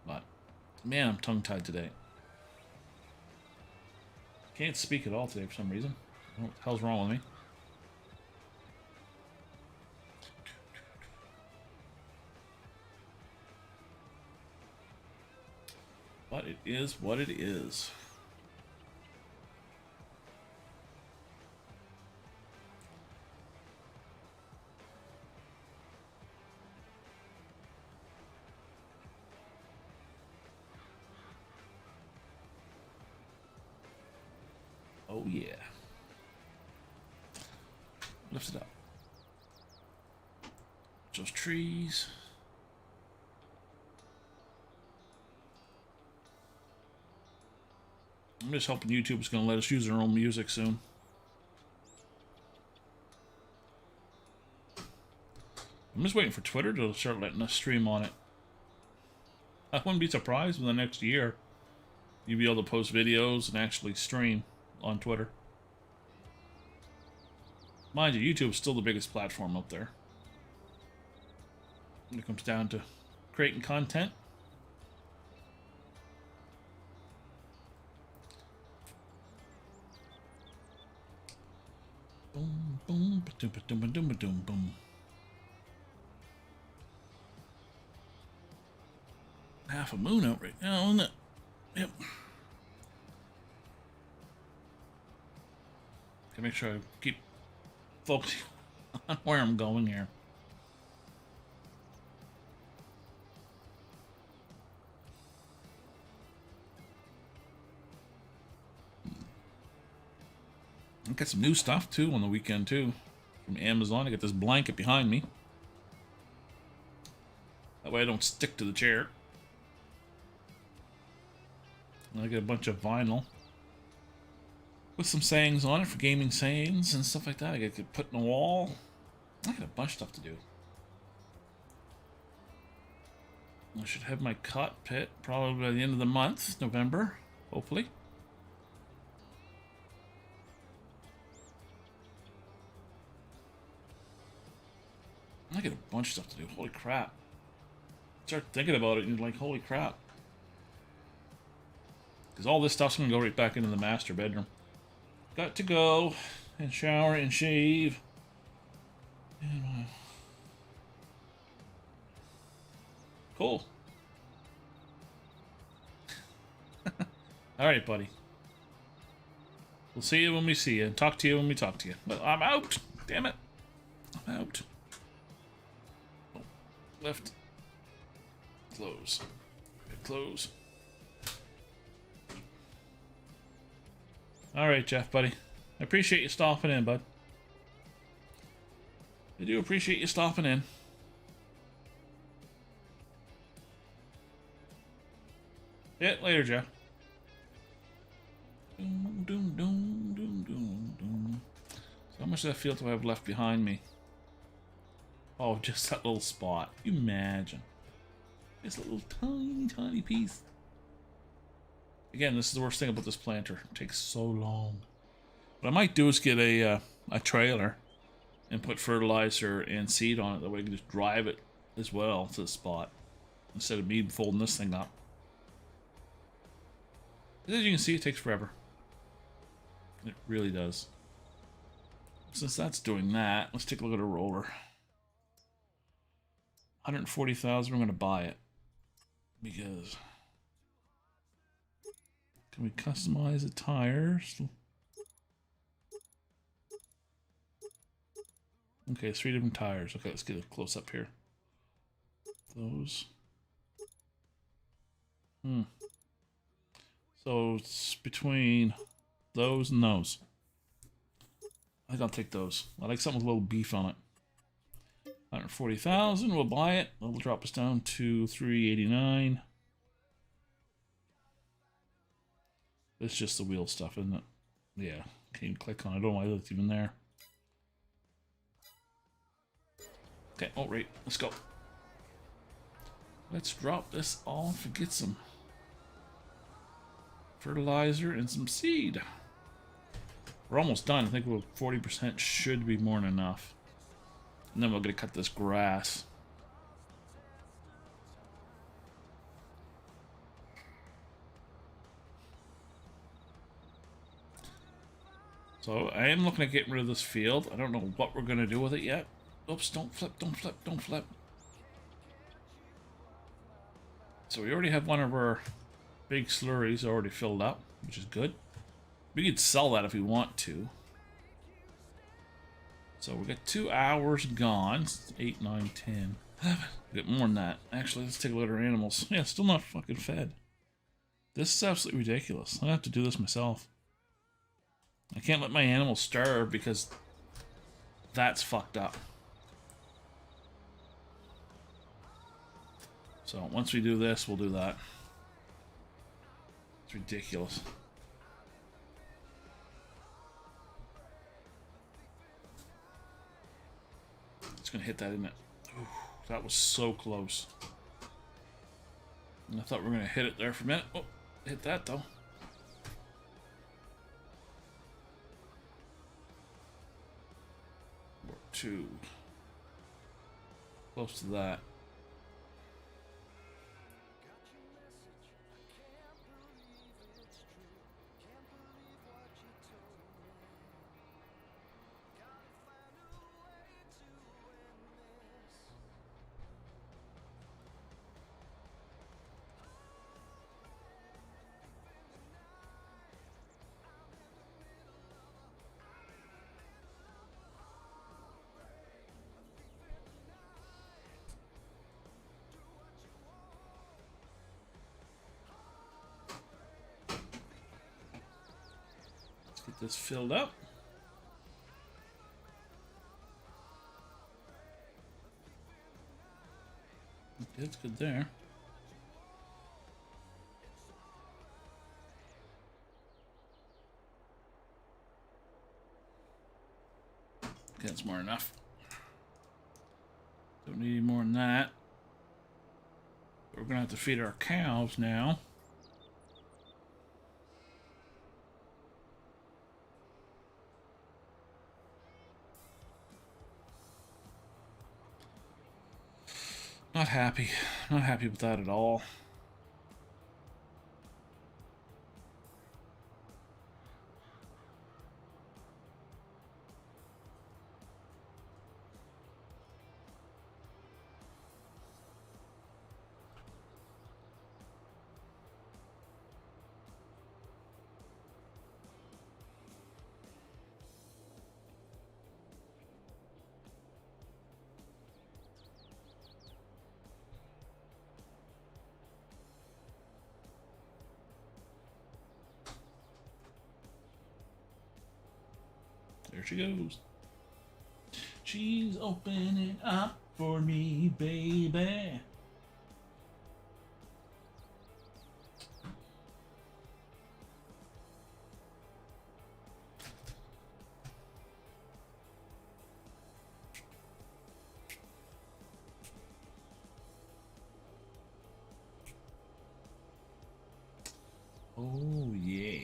A: But man, I'm tongue-tied today. Can't speak at all today for some reason. What the hell's wrong with me? But it is what it is. Oh yeah. Lift it up. Those trees. I'm just hoping YouTube's going to let us use our own music soon. I'm just waiting for Twitter to start letting us stream on it. I wouldn't be surprised in the next year you'd be able to post videos and actually stream on Twitter. Mind you, YouTube's still the biggest platform up there when it comes down to creating content. Boom, boom, ba-doom, ba-doom, ba-doom, ba-doom, boom. Half a moon out right now, isn't it? Yep. Gotta make sure I keep focusing on where I'm going here. I got some new stuff too on the weekend too from Amazon. I got this blanket behind me. That way I don't stick to the chair. I get a bunch of vinyl with some sayings on it for gaming sayings and stuff like that. I get put in the wall. I got a bunch of stuff to do. I should have my cockpit probably by the end of the month, November, hopefully. I got a bunch of stuff to do. Holy crap. Start thinking about it and you're like, holy crap. Because all this stuff's going to go right back into the master bedroom. Got to go and shower and shave. And, cool. Alright, buddy. We'll see you when we see you. Talk to you when we talk to you. But I'm out. Damn it. I'm out. Oh, left. Close. Close. Alright, Jeff, buddy. I appreciate you stopping in, bud. I do appreciate you stopping in. Yeah, later, Jeff. Doom, doom, doom, doom, doom, doom. So how much of that field do I have left behind me? Oh, just that little spot. You imagine. Just a little tiny, tiny piece. Again, this is the worst thing about this planter. It takes so long. What I might do is get a trailer and put fertilizer and seed on it. That way I can just drive it as well to the spot instead of me folding this thing up. As you can see, it takes forever. It really does. Since that's doing that, let's take a look at a roller. 140,000, we're going to buy it. Because... can we customize the tires? Okay, 3 different tires. Okay, let's get a close up here. Those. So it's between those and those. I think I'll take those. I like something with a little beef on it. 140,000, we'll buy it. That'll drop us down to 389. It's just the wheel stuff, isn't it? Yeah, can't even click on it. I don't know why it's even there. Okay, oh, right, let's go. Let's drop this off and get some fertilizer and some seed. We're almost done. I think 40% should be more than enough. And then we're going to cut this grass. So I am looking at getting rid of this field. I don't know what we're going to do with it yet. Oops, don't flip, don't flip, don't flip. So we already have one of our big slurries already filled up, which is good. We could sell that if we want to. So we got 2 hours gone. 8, 9, 10. We got more than that. Actually, let's take a look at our animals. Yeah, still not fucking fed. This is absolutely ridiculous. I have to do this myself. I can't let my animals starve because that's fucked up. So once we do this, we'll do that. It's ridiculous. It's gonna hit that, isn't it? Ooh, that was so close. And I thought we were gonna hit it there for a minute. Oh, hit that though. Or 2. Close to that. Get this filled up. Okay, that's good there. somewhere enough. Don't need any more than that. We're going to have to feed our cows now. Not happy. Not happy with that at all. There she goes. She's opening up for me, baby. Oh, yeah.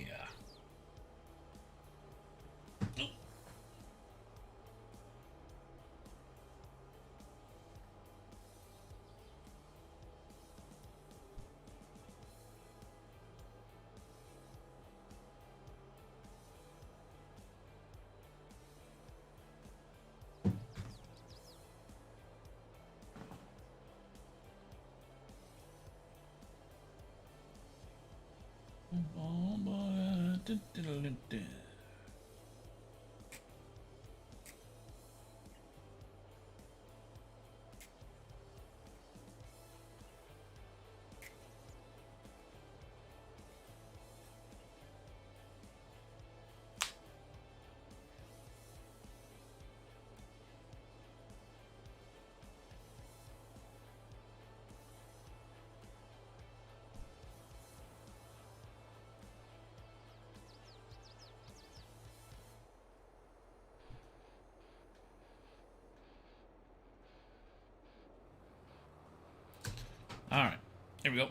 A: All right, here we go.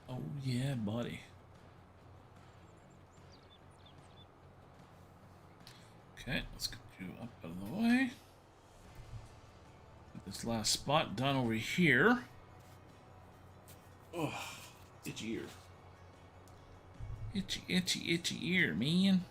A: Oh, yeah, buddy. Okay, let's get you up out of the way. Get this last spot done over here. Oh, itchy ear. Itchy, itchy, itchy ear, man.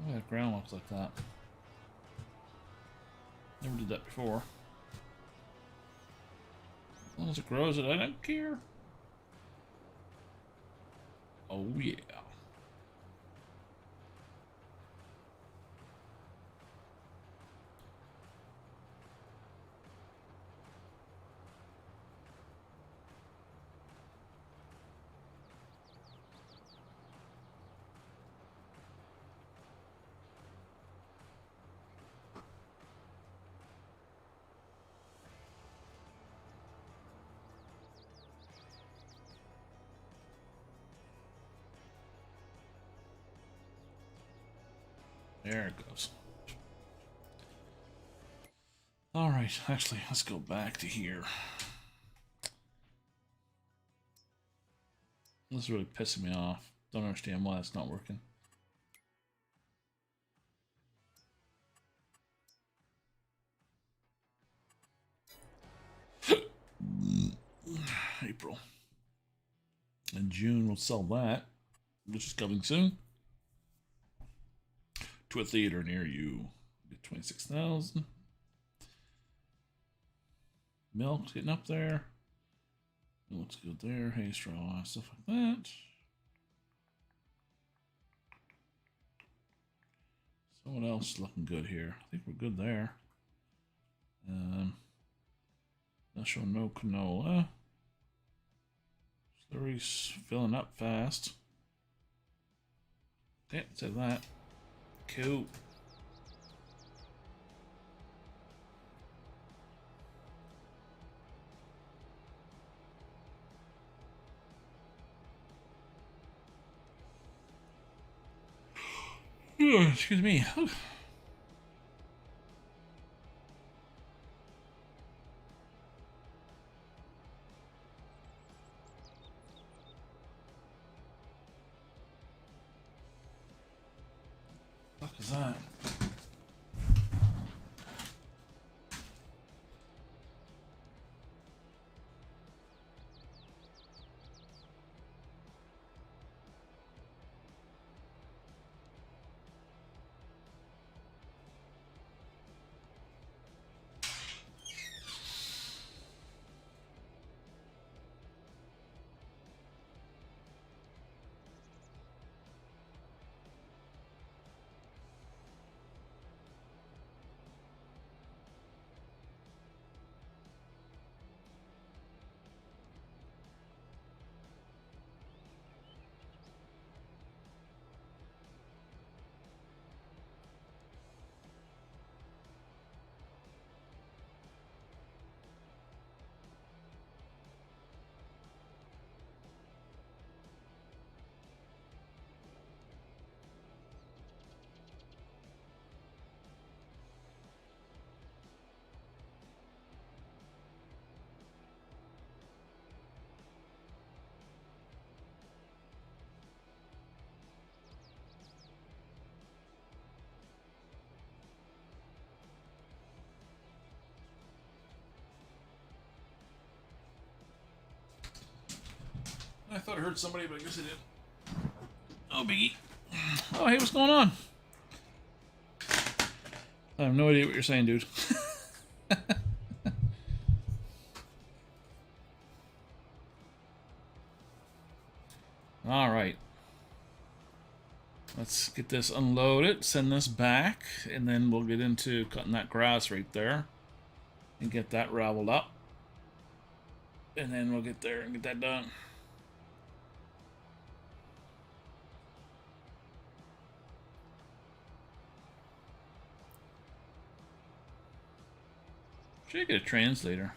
A: Oh, that ground looks like that. Never did that before. As long as it grows it, I don't care. Oh, yeah. There it goes. Alright, actually, let's go back to here. This is really pissing me off. Don't understand why it's not working. April. In June, we'll sell that, which is coming soon. To a theater near you. Get 26,000. Milk's getting up there. Looks good there. Hay straw, stuff like that. So what else is looking good here? I think we're good there. Not showing no canola. Slurry's filling up fast. Okay, say that. Cool. Excuse me. What the fuck is that? I thought I heard somebody, but I guess I didn't. Oh, Biggie. Oh, hey, what's going on? I have no idea what you're saying, dude. Alright. Let's get this unloaded, send this back, and then we'll get into cutting that grass right there. And get that raveled up. And then we'll get there and get that done. Should get a translator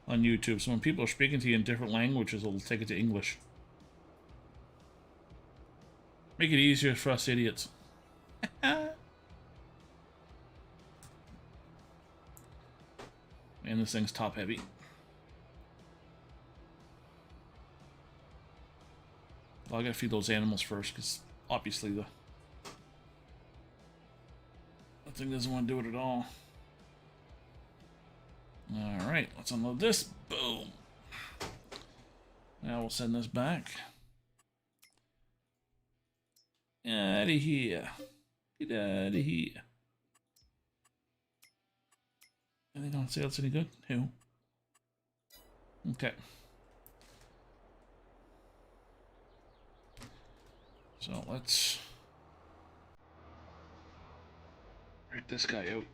A: on YouTube, so when people are speaking to you in different languages, it'll take it to English. Make it easier for us idiots. Man, this thing's top heavy. Well, I gotta feed those animals first, because obviously the thing doesn't want to do it at all. Alright, let's unload this. Boom. Now we'll send this back. Out of here. Get out of here. Anything on sale that's any good? Who? Okay. So let's write this guy out.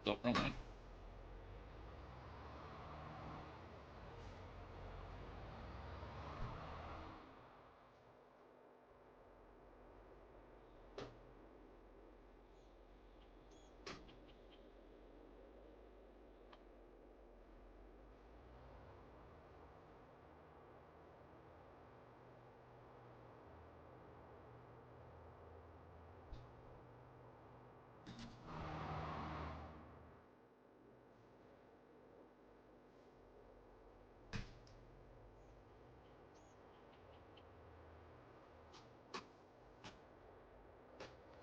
A: Oh, wrong one.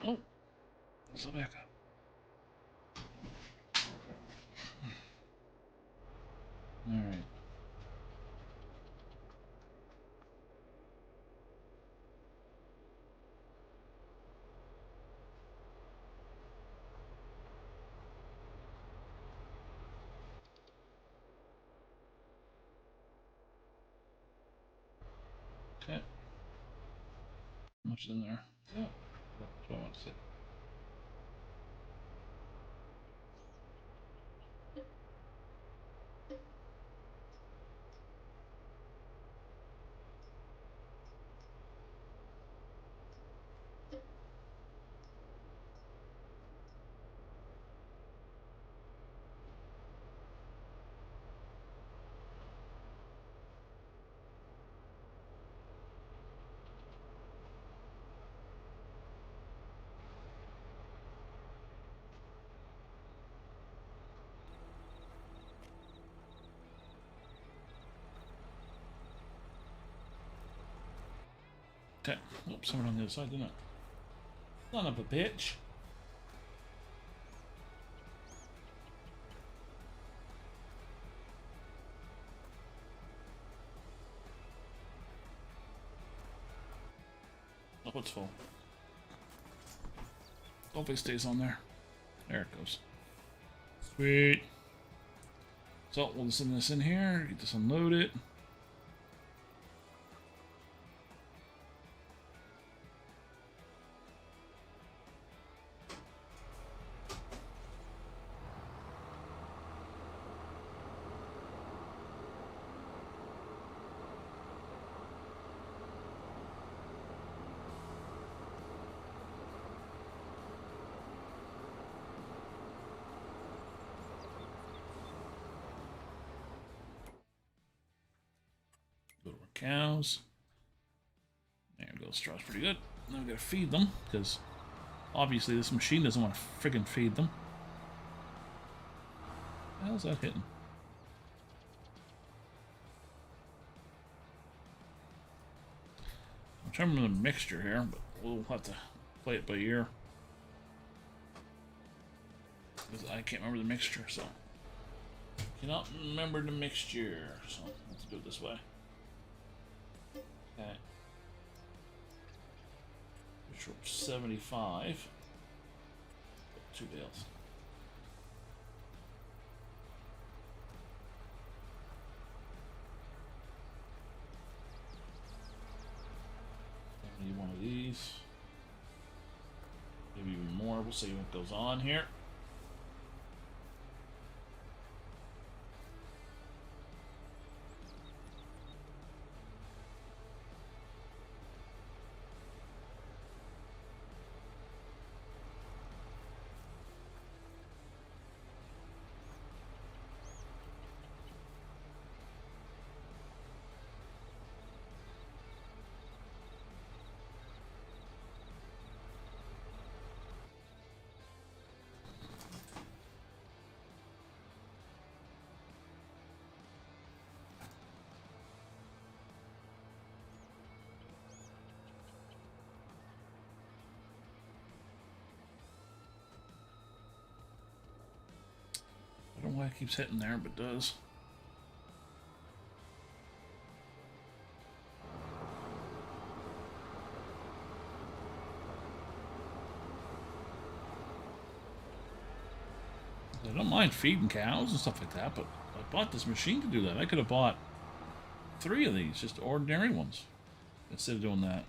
A: Oh, let's go back up. All right. Okay. How much is in there? Yeah. That's what I want to say. Okay. Oops, someone on the other side, didn't it? Son of a bitch. Oh, it's full. Hopefully it stays on there. There it goes. Sweet. So we'll send this in here, get this unloaded. Go to our cows. There it goes. Straw's pretty good. Now we gotta feed them, because obviously this machine doesn't want to friggin' feed them. How's that hitting? I'm trying to remember the mixture here, but we'll have to play it by ear. Because I can't remember the mixture, so. Cannot remember the mixture, so let's do it this way. Okay. Which were 75. 2 bales. Need one of these. Maybe even more. We'll see what goes on here. I don't know why it keeps hitting there, but it does. I don't mind feeding cows and stuff like that, but I bought this machine to do that. I could have bought 3 of these, just ordinary ones, instead of doing that.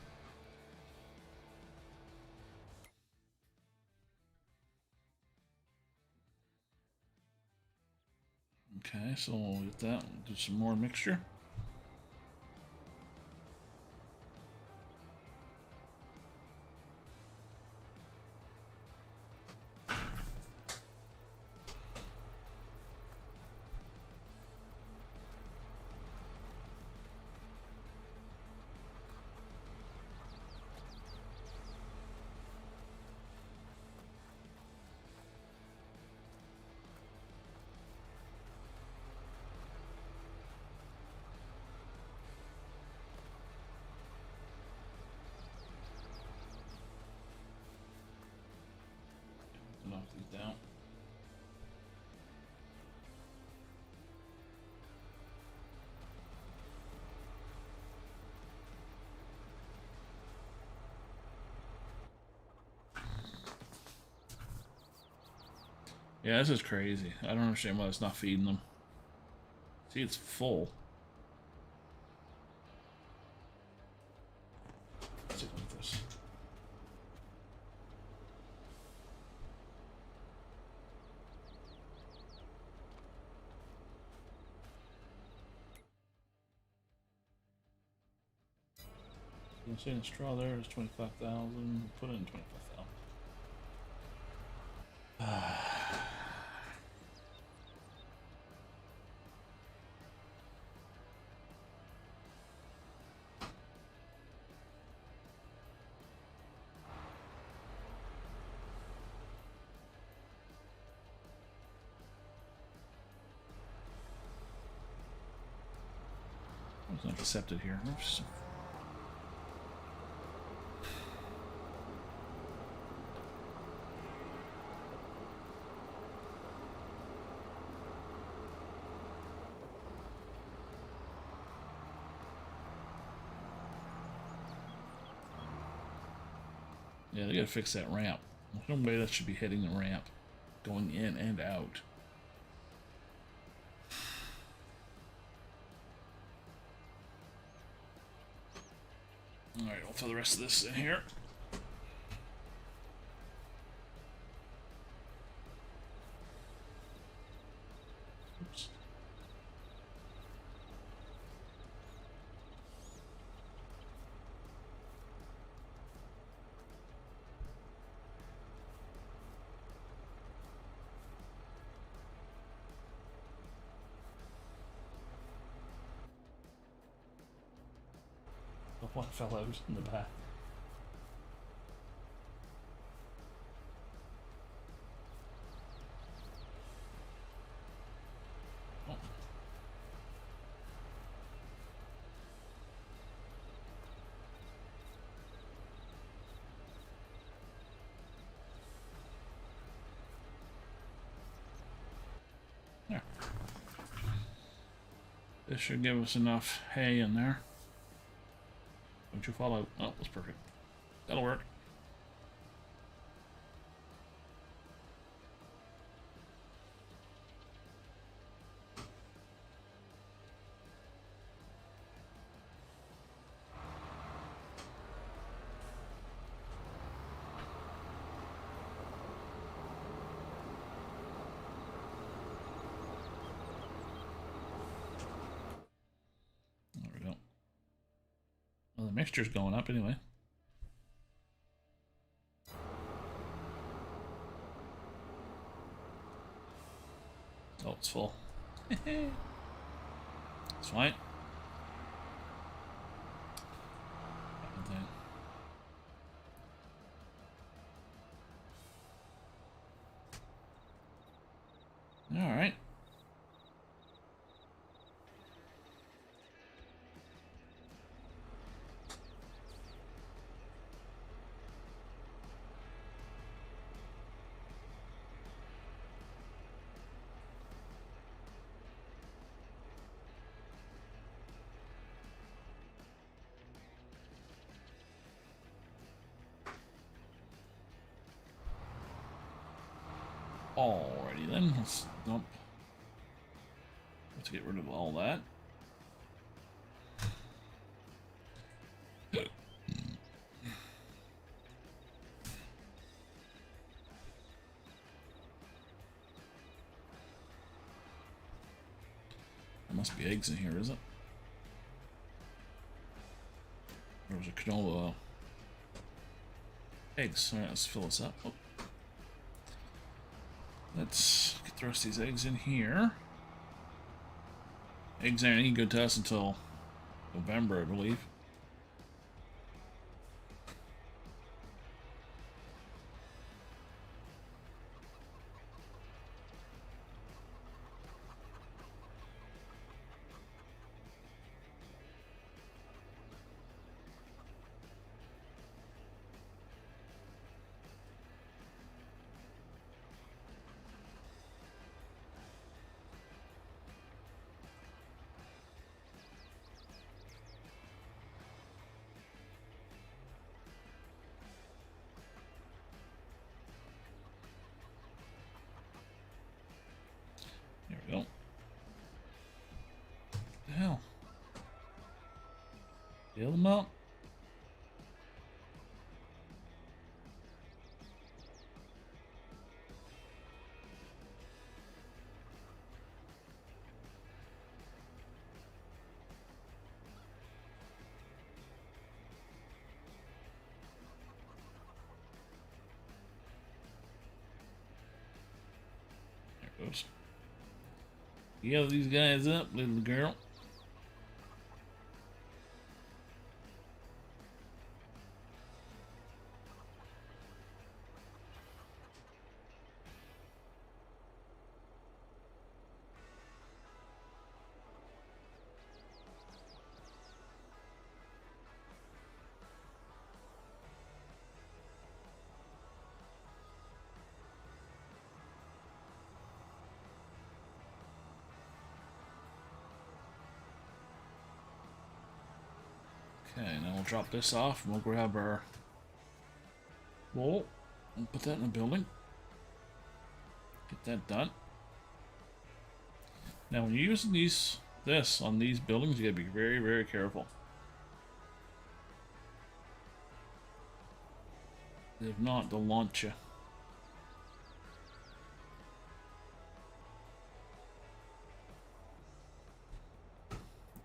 A: Okay, so we'll get that. We'll do some more mixture. these down. Yeah, this is crazy. I don't understand why it's not feeding them. See, it's full. Let's see like this. You see the straw there is 25,000. Put it in 25,000. It's not accepted here. Oops. Yeah, they gotta fix that ramp. There's no way that should be hitting the ramp, going in and out. Alright, I'll throw the rest of this in here. Oops. The one fell out in the back. Oh. There. This should give us enough hay in there. Don't you fall out? Oh, that's perfect. That'll work. There we go. Well, the mixture's going up anyway. Oh, it's full. It's fine. All right. Alrighty then, let's dump. Let's get rid of all that. There must be eggs in here, is it? There was a canola. Eggs. Alright, let's fill this up. Oh. Let's get the rest of these eggs in here. Eggs aren't any good to us until November, I believe. Fill them up. There goes. Yell these guys up, little girl. Okay, now we'll drop this off and we'll grab our wool and put that in the building. Get that done. Now when you're using this on these buildings, you gotta be very, very careful. If not, they'll launch you.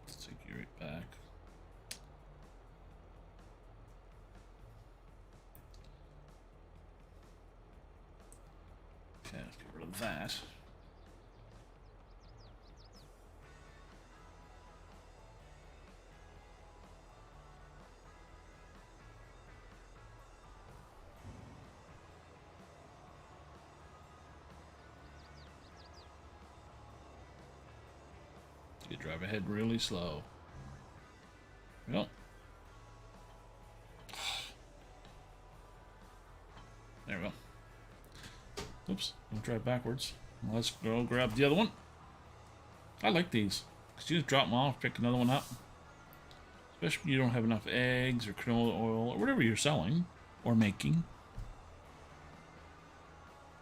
A: Let's take you right back. Okay, let's get rid of that. You drive ahead really slow. Well. There we go. Oops, don't drive backwards. Let's go grab the other one. I like these, because you just drop them off, pick another one up. Especially when you don't have enough eggs or canola oil or whatever you're selling or making.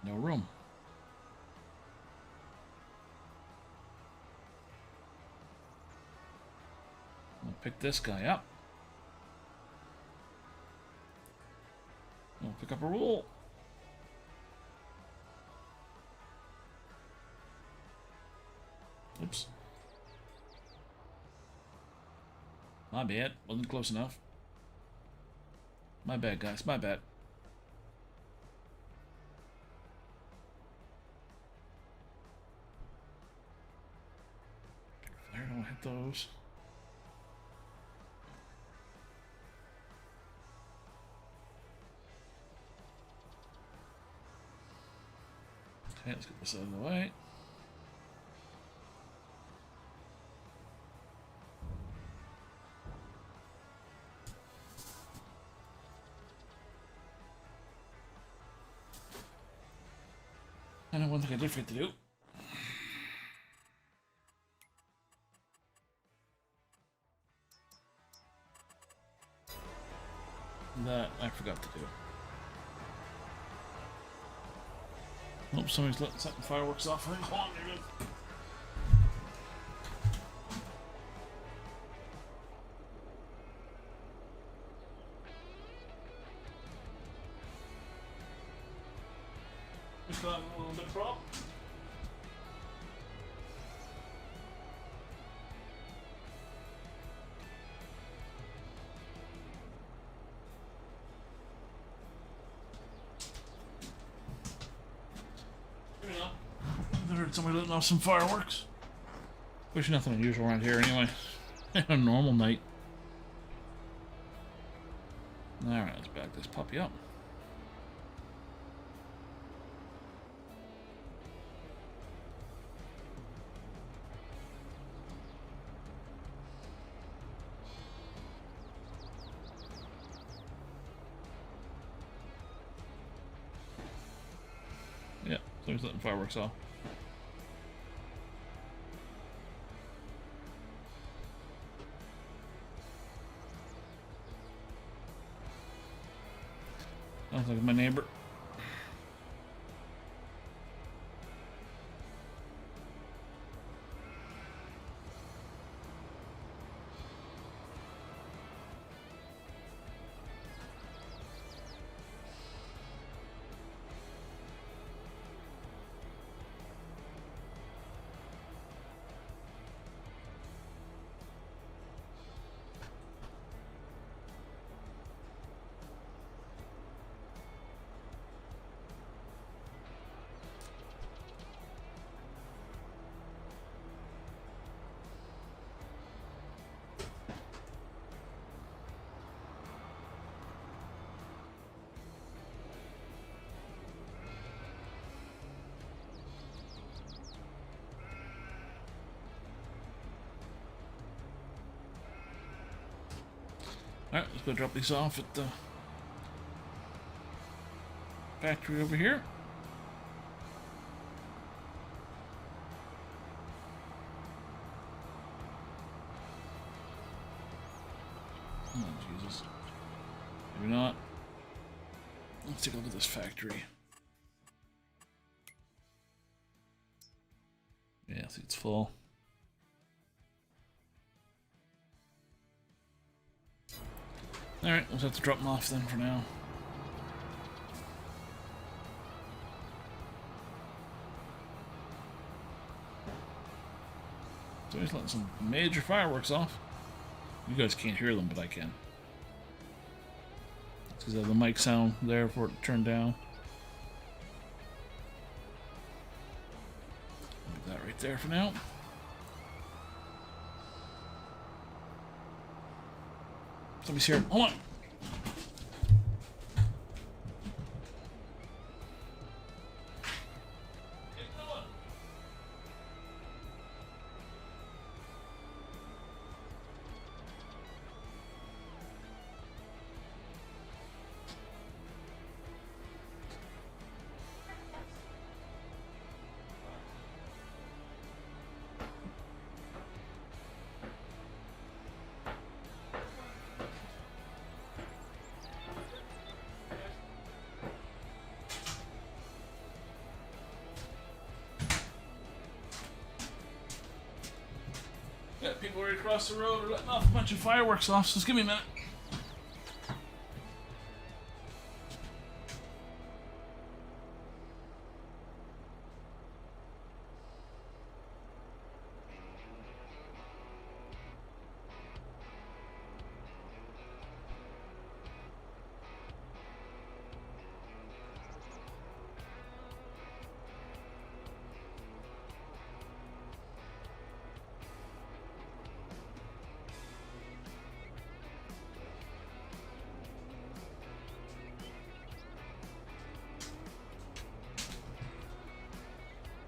A: No room. I'll pick this guy up. I'll pick up a roll. Oops. My bad. Wasn't close enough. My bad, guys. My bad. I don't hit those. Okay, let's get this out of the way. I know one thing I did forget to do. That I forgot to do. Oh, somebody's setting fireworks off. Hold on, you're good. Just got a little bit of problem. I heard somebody letting off some fireworks. Which is nothing unusual around here anyway. A normal night. Alright, let's back this puppy up. Yeah, somebody's letting fireworks off. Sounds like my neighbor. Alright, let's go drop these off at the factory over here. Oh, Jesus. Maybe not. Let's take a look at this factory. Yeah, see, it's full. Alright, we'll have to drop them off then for now. So he's letting some major fireworks off. You guys can't hear them, but I can. It's because I have the mic sound there for it to turn down. Leave that right there for now. Somebody's here. Hold on. Got people right across the road are letting off a bunch of fireworks off, so just give me a minute.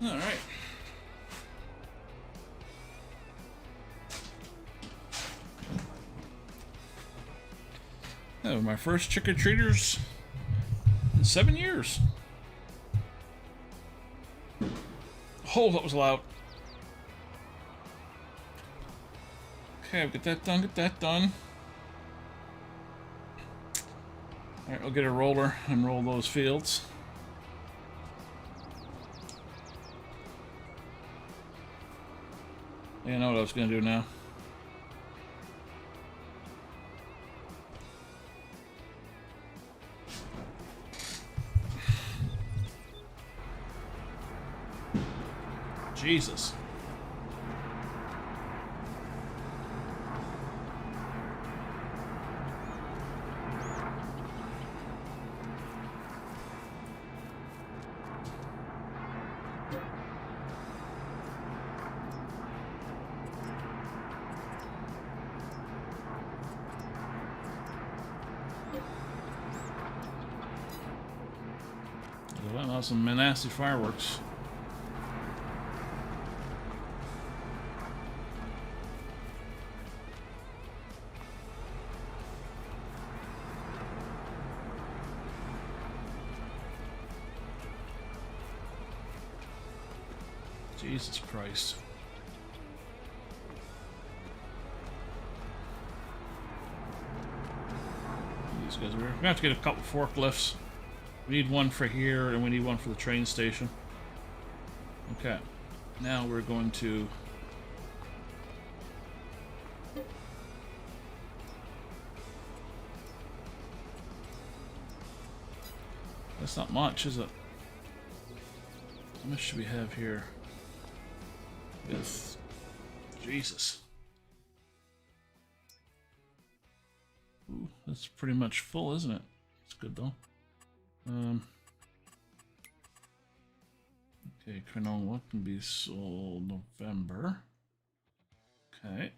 A: All right. Oh, my first trick-or-treaters in 7 years. Oh, that was loud. Okay, I'll get that done, get that done. All right, I'll get a roller and roll those fields. You know what I was going to do now. Jesus. Well, some nasty fireworks. Jesus Christ. These guys are we're gonna have to get a couple forklifts. We need one for here, and we need one for the train station. Okay. Now we're going to... That's not much, is it? How much should we have here? Yes. Jesus. Ooh, that's pretty much full, isn't it? It's good, though. Okay, Cronon, what can be sold November? Okay.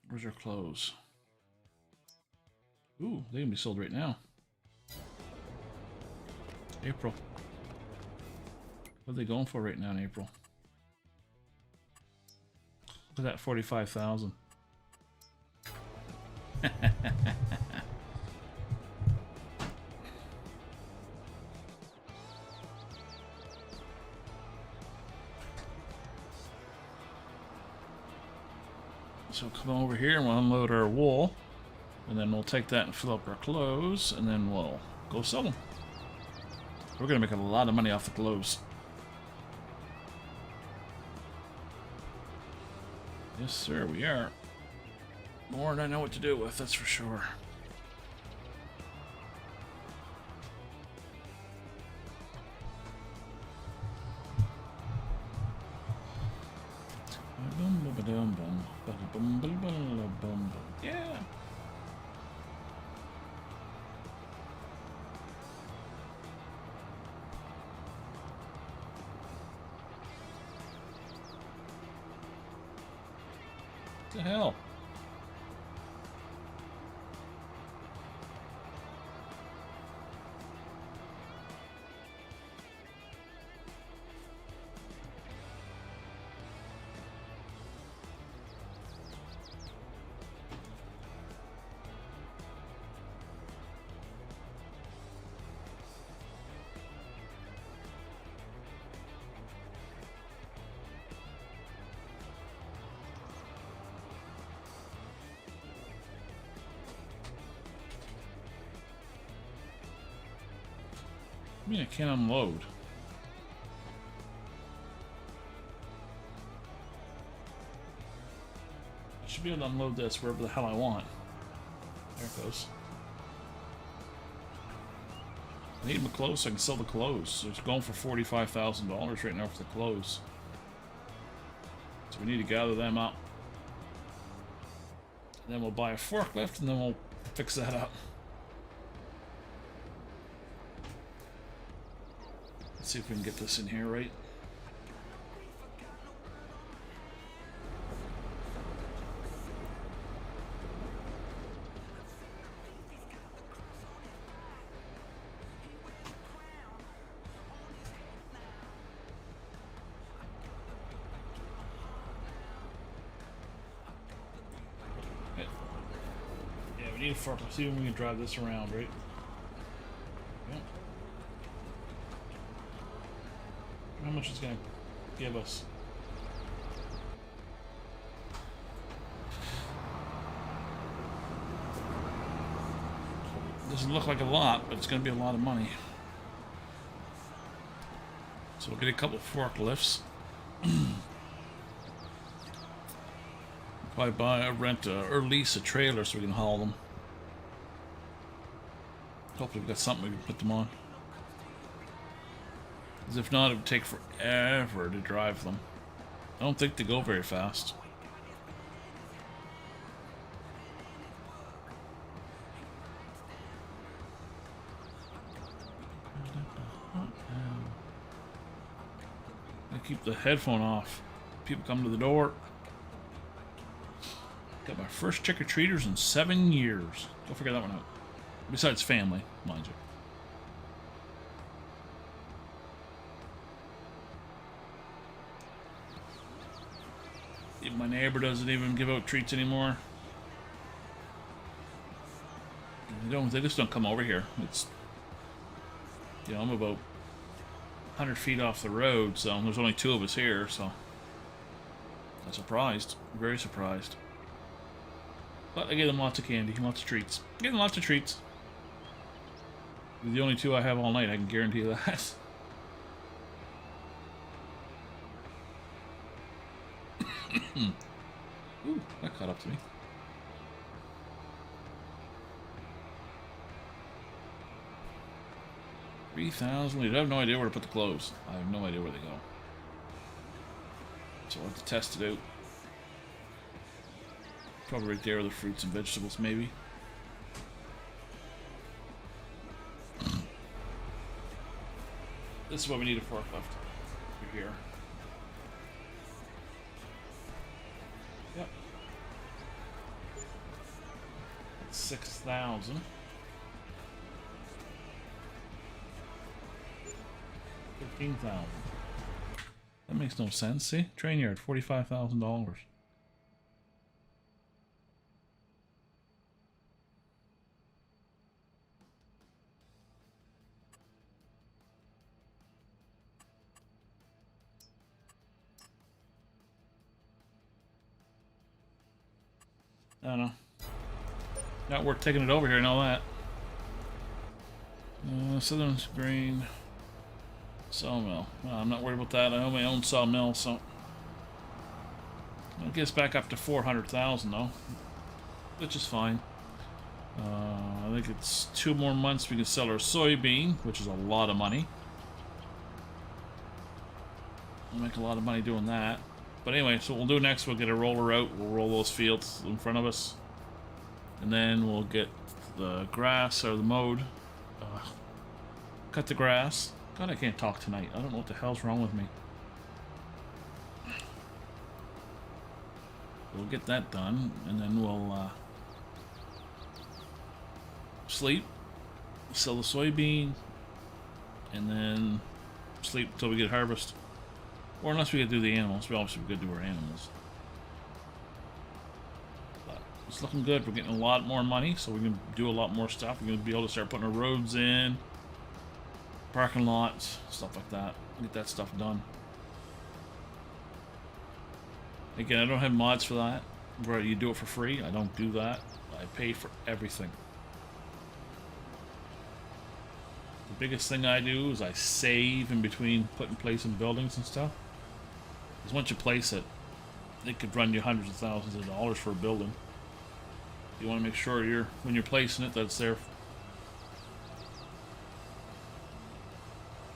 A: Where's your clothes? Ooh, they can be sold right now. April. What are they going for right now in April? Look at that, 45,000. So come over here and we'll unload our wool. And then we'll take that and fill up our clothes. And then we'll go sell them. We're going to make a lot of money off the clothes. Yes, sir, we are. More than I know what to do with, that's for sure. Yeah. What the hell? I mean, I can't unload. I should be able to unload this wherever the hell I want. There it goes. I need my clothes so I can sell the clothes. So it's going for $45,000 right now for the clothes. So we need to gather them up. And then we'll buy a forklift and then we'll fix that up. Let's see if we can get this in here right. Yeah, we need a forklift. See if we can drive this around, right? Yep. How much is going to give us? Doesn't look like a lot, but it's going to be a lot of money. So we'll get a couple of forklifts. Probably buy, rent, or lease a trailer so we can haul them. Hopefully we've got something we can put them on. Because if not, it would take forever to drive them. I don't think they go very fast. I keep the headphone off. People come to the door. Got my first trick-or-treaters in 7 years. Go figure that one out. Besides family, mind you. My neighbor doesn't even give out treats anymore. They just don't come over here. It's, you know, I'm about 100 feet off the road, so there's only 2 of us here, so I'm surprised. Very surprised. But I give them lots of candy, lots of treats. Give them lots of treats. They're the only 2 I have all night, I can guarantee you that. Ooh, that caught up to me. $3,000. I have no idea where to put the clothes. I have no idea where they go. So I'll have to test it out. Probably right there with the fruits and vegetables, maybe. This is why we need a forklift. Over here. Yep. That's 6,000. 15,000. That makes no sense. See, train yard, $45,000. I don't know. Not worth taking it over here, I know that. Southern Grain Sawmill. Well, I'm not worried about that. I own my own sawmill, so it gets back up to 400,000 though, which is fine. I think it's 2 more months we can sell our soybean, which is a lot of money. We'll make a lot of money doing that. But anyway, so what we'll do next, we'll get a roller out, we'll roll those fields in front of us, and then we'll get the grass or the mowed. Cut the grass. God, I can't talk tonight. I don't know what the hell's wrong with me. We'll get that done, and then we'll sleep, sell the soybean, and then sleep until we get harvest. Or unless we could do the animals. We obviously could do our animals. But it's looking good. We're getting a lot more money, so we can do a lot more stuff. We're going to be able to start putting our roads in, parking lots, stuff like that. Get that stuff done. Again, I don't have mods for that, where you do it for free. I don't do that. I pay for everything. The biggest thing I do is I save in between putting placing buildings and stuff. Because once you place it, it could run you hundreds of thousands of dollars for a building. You want to make sure when you're placing it, that it's there.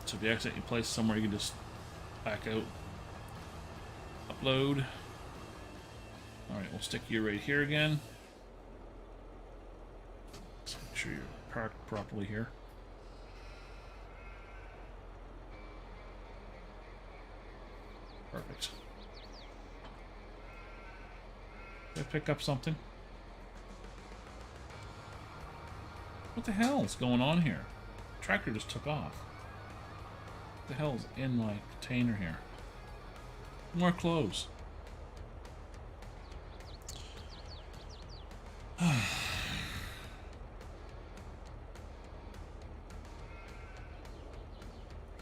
A: So if you accidentally place it somewhere, you can just back out. Upload. Alright, we'll stick you right here again. Let's make sure you're parked properly here. Perfect. Did I pick up something? What the hell is going on here? The tractor just took off. What the hell is in my container here? More clothes.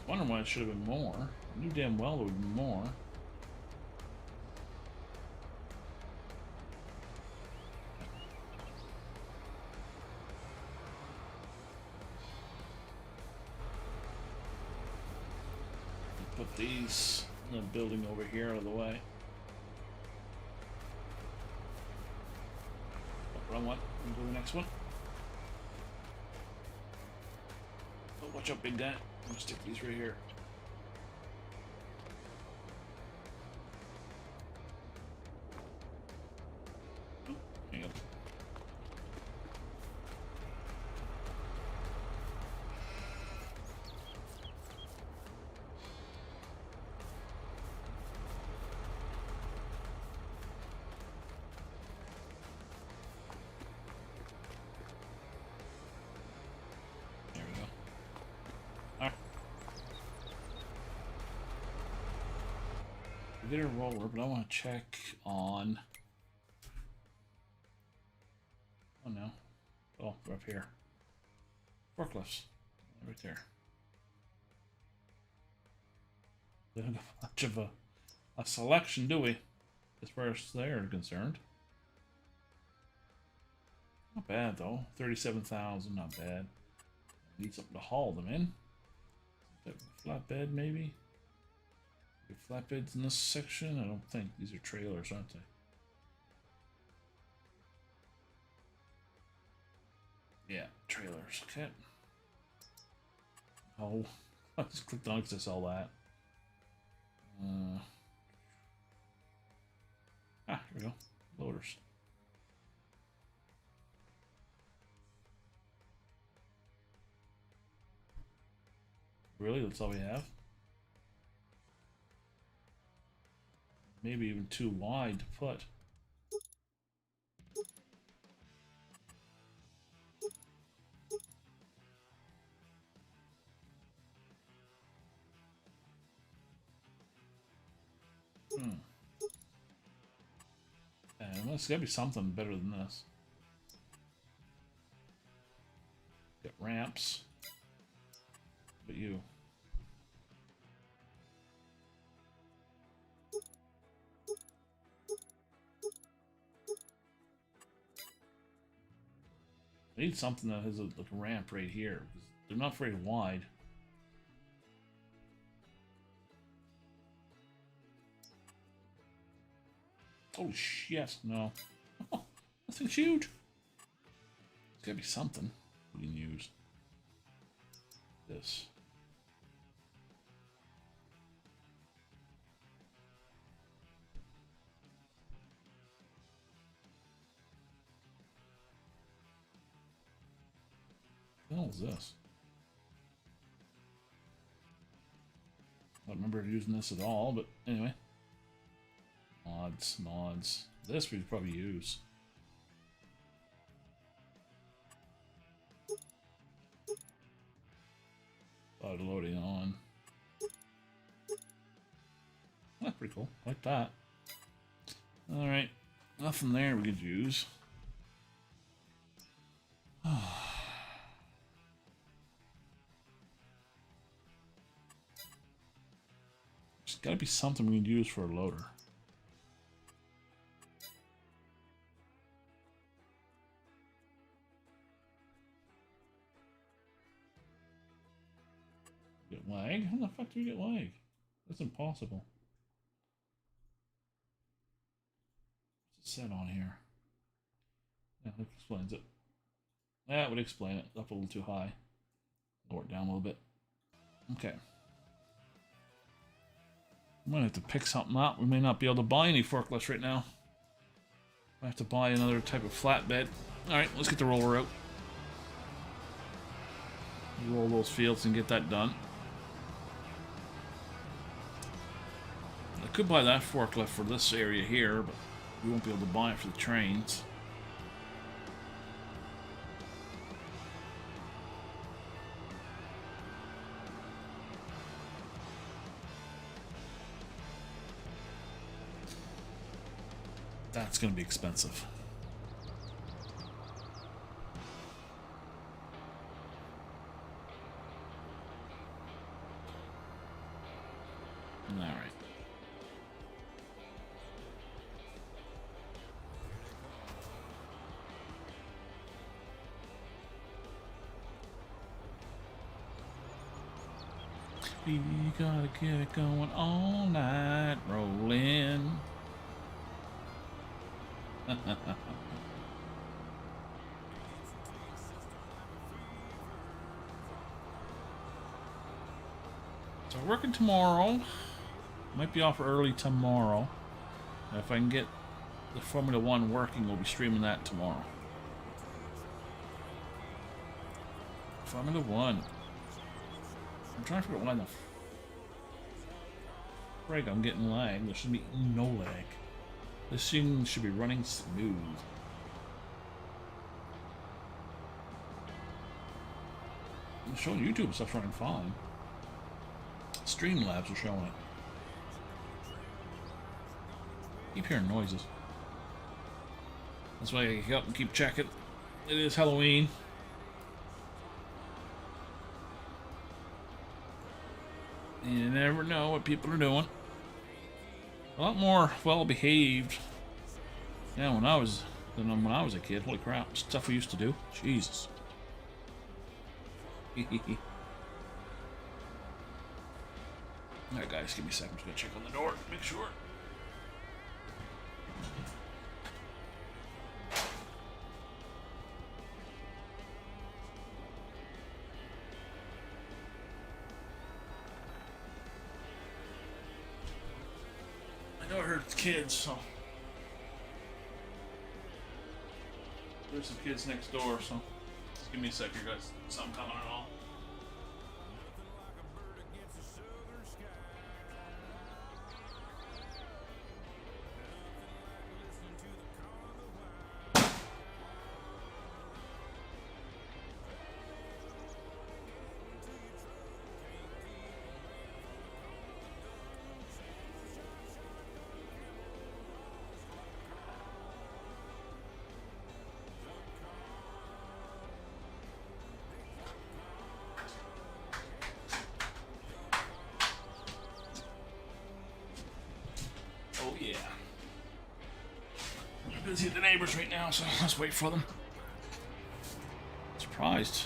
A: Wondering why it should have been more. I knew damn well there would be more. Put these in the building over here out of the way. Oh, wrong one. We'll go to the next one. Oh, watch out, big guy. I'm gonna stick these right here. Oh, hang on. There we go. Alright. We get a roller, but I want to check on. Oh no. Oh, we're up here. Forklifts. Right there. We don't have much of a selection, do we? As far as they are concerned. Not bad though. 37,000, not bad. Need something to haul them in. Flatbed maybe? Flatbeds in this section? I don't think. These are trailers, aren't they? Yeah, trailers. Okay. Oh, I just clicked on because I saw that. Here we go. Loaders. Really? That's all we have? Maybe even too wide to put. There's gotta be something better than this. Got ramps. But you. I need something that has like a ramp right here, because they're not very wide. Oh, yes, no. Oh, that thing's huge. There's gotta be something we can use. This. What the hell is this? I don't remember using this at all, but anyway. Mods. This we'd probably use. Auto loading on. That's pretty cool. Like that. Alright. Nothing there we could use. There's gotta be something we can use for a loader. Get lag? How the fuck do you get lag? That's impossible. What's it said on here? Yeah, that explains it. That would explain it. Up a little too high. Lower it down a little bit. Okay. We might have to pick something up. We may not be able to buy any forklifts right now. I have to buy another type of flatbed. Alright, let's get the roller out. Roll those fields and get that done. I could buy that forklift for this area here, but we won't be able to buy it for the trains. That's going to be expensive. All right. We gotta get it going all night, rolling. So working tomorrow. Might be off early tomorrow. If I can get the Formula One working, we'll be streaming that tomorrow. Formula One. I'm trying to figure out why the frig I'm getting lag. There should be no lag. This thing should be running smooth. I'm showing YouTube stuff running fine. Streamlabs are showing it. Keep hearing noises. That's why I get up and keep checking. It is Halloween. You never know what people are doing. A lot more well-behaved now than when I was a kid. Holy crap, stuff we used to do. Jesus. Alright guys, give me a second. I'm just gonna check on the door, make sure. I know I heard kids, so there's some kids next door, so just give me a sec here guys. Something coming at all. Oh yeah. They're busy with the neighbors right now, so let's wait for them. surprised.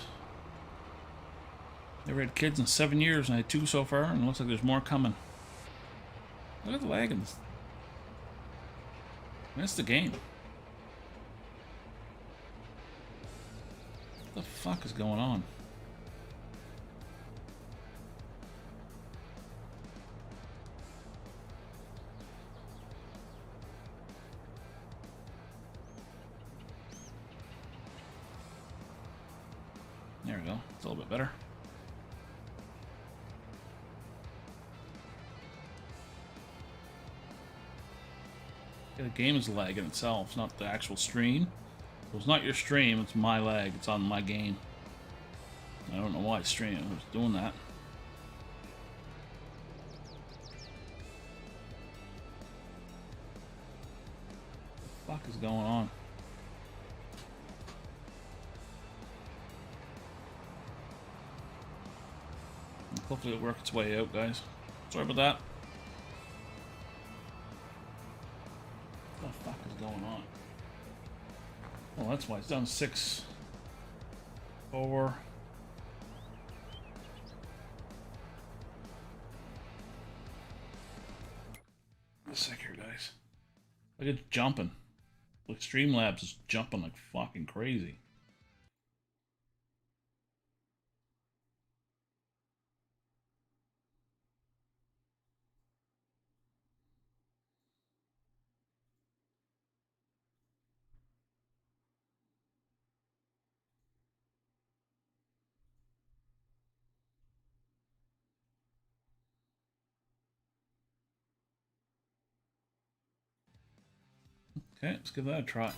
A: Never had kids in 7 years, and I had 2 so far, and it looks like there's more coming. Look at the lag in this. That's the game. What the fuck is going on? There we go. It's a little bit better. Yeah, the game is lagging itself, not the actual stream. So it's not your stream, it's my lag. It's on my game. I don't know why it's doing that. What the fuck is going on? Hopefully it'll work its way out, guys. Sorry about that. What the fuck is going on? Well, that's why it's down 6, 4. A sec here, guys. Look at jumping. Like Streamlabs is jumping like fucking crazy. Okay, let's give that a try.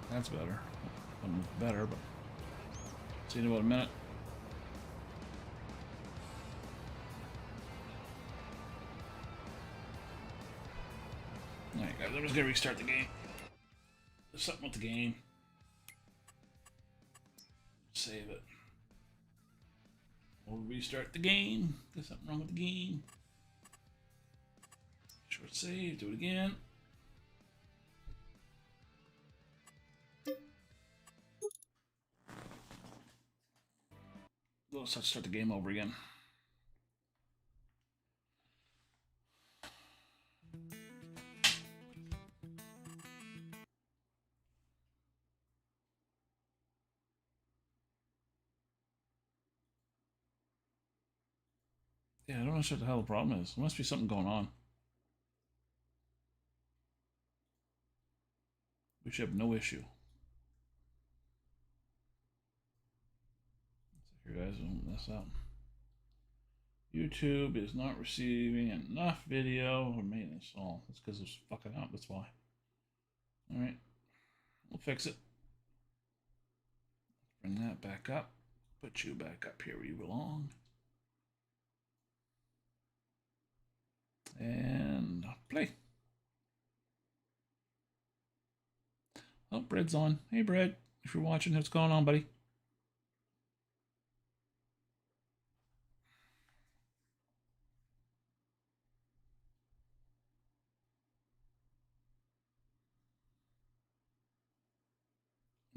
A: That's better. Better, but see in about a minute. Alright guys, I'm just gonna restart the game. There's something with the game. Save it. We'll restart the game. There's something wrong with the game. Short save, do it again. Let's have to start the game over again. Yeah, I don't know what the hell the problem is. There must be something going on. We should have no issue. Here, guys, don't mess up. YouTube is not receiving enough video or maintenance. Oh, that's because it's fucking up. That's why. All right, we'll fix it. Bring that back up. Put you back up here where you belong. And play. Oh, Bread's on. Hey, Bread. If you're watching, what's going on, buddy?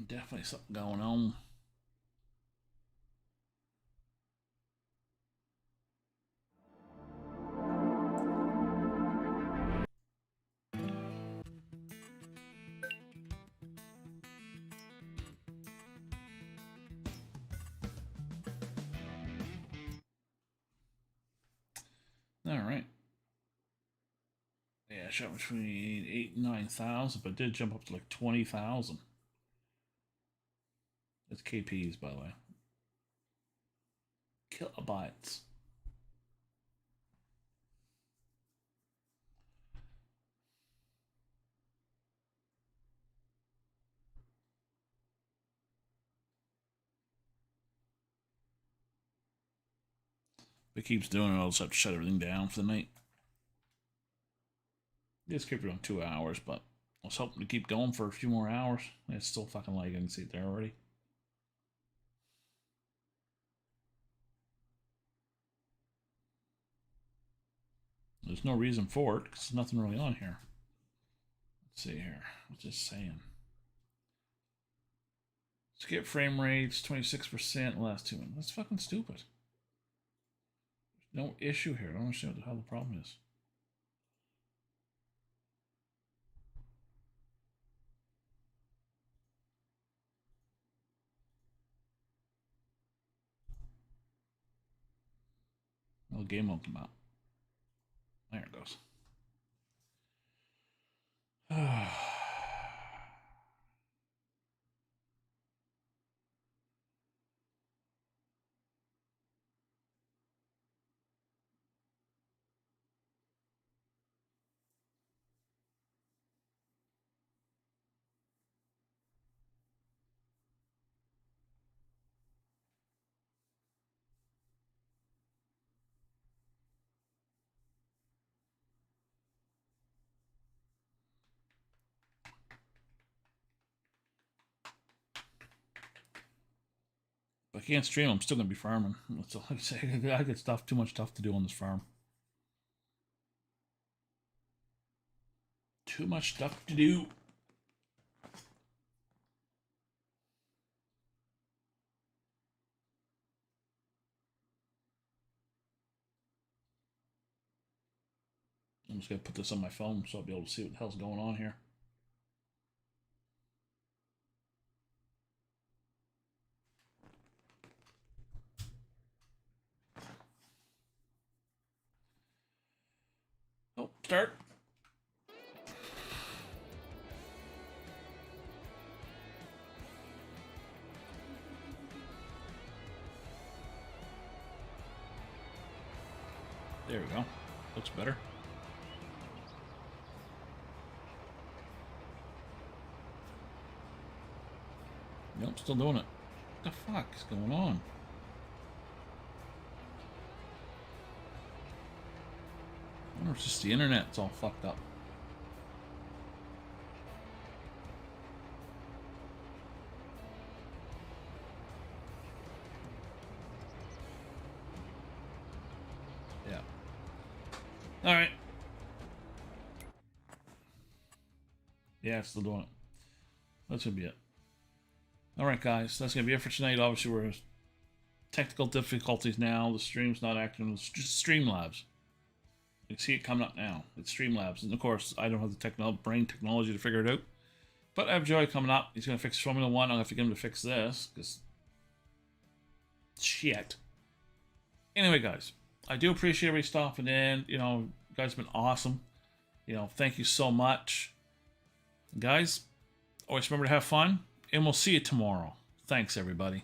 A: Definitely something going on. All right. Yeah, I shot between 8,000 and 9,000, but it did jump up to like 20,000. It's KPs, by the way. Kilobytes. If it keeps doing it, I'll just have to shut everything down for the night. Just keep it on 2 hours, but I was hoping to keep going for a few more hours. It's still fucking lagging. I can see it there already. There's no reason for it because there's nothing really on here. Let's see here. What's this saying? Skip frame rates, 26% last 2 minutes. That's fucking stupid. No issue here. I don't understand what the hell the problem is. Well, the game won't come out. There it goes. If I can't stream, I'm still gonna be farming. That's all I say. I got too much stuff to do on this farm. Too much stuff to do. I'm just gonna put this on my phone so I'll be able to see what the hell's going on here. Oh, start. There we go. Looks better. Nope, still doing it. What the fuck is going on? I wonder if it's just the internet's all fucked up. Yeah. Alright. Yeah, it's still doing it. That's gonna be it. Alright, guys. That's gonna be it for tonight. Obviously, we're technical difficulties now. The stream's not acting. It's just Streamlabs. You can see it coming up now. It's Streamlabs. And of course, I don't have the brain technology to figure it out. But I have Joey coming up. He's going to fix Formula 1. I'm going to have to get him to fix this. Because... shit. Anyway, guys. I do appreciate everybody stopping in. You know, you guys have been awesome. You know, thank you so much. Guys, always remember to have fun. And we'll see you tomorrow. Thanks, everybody.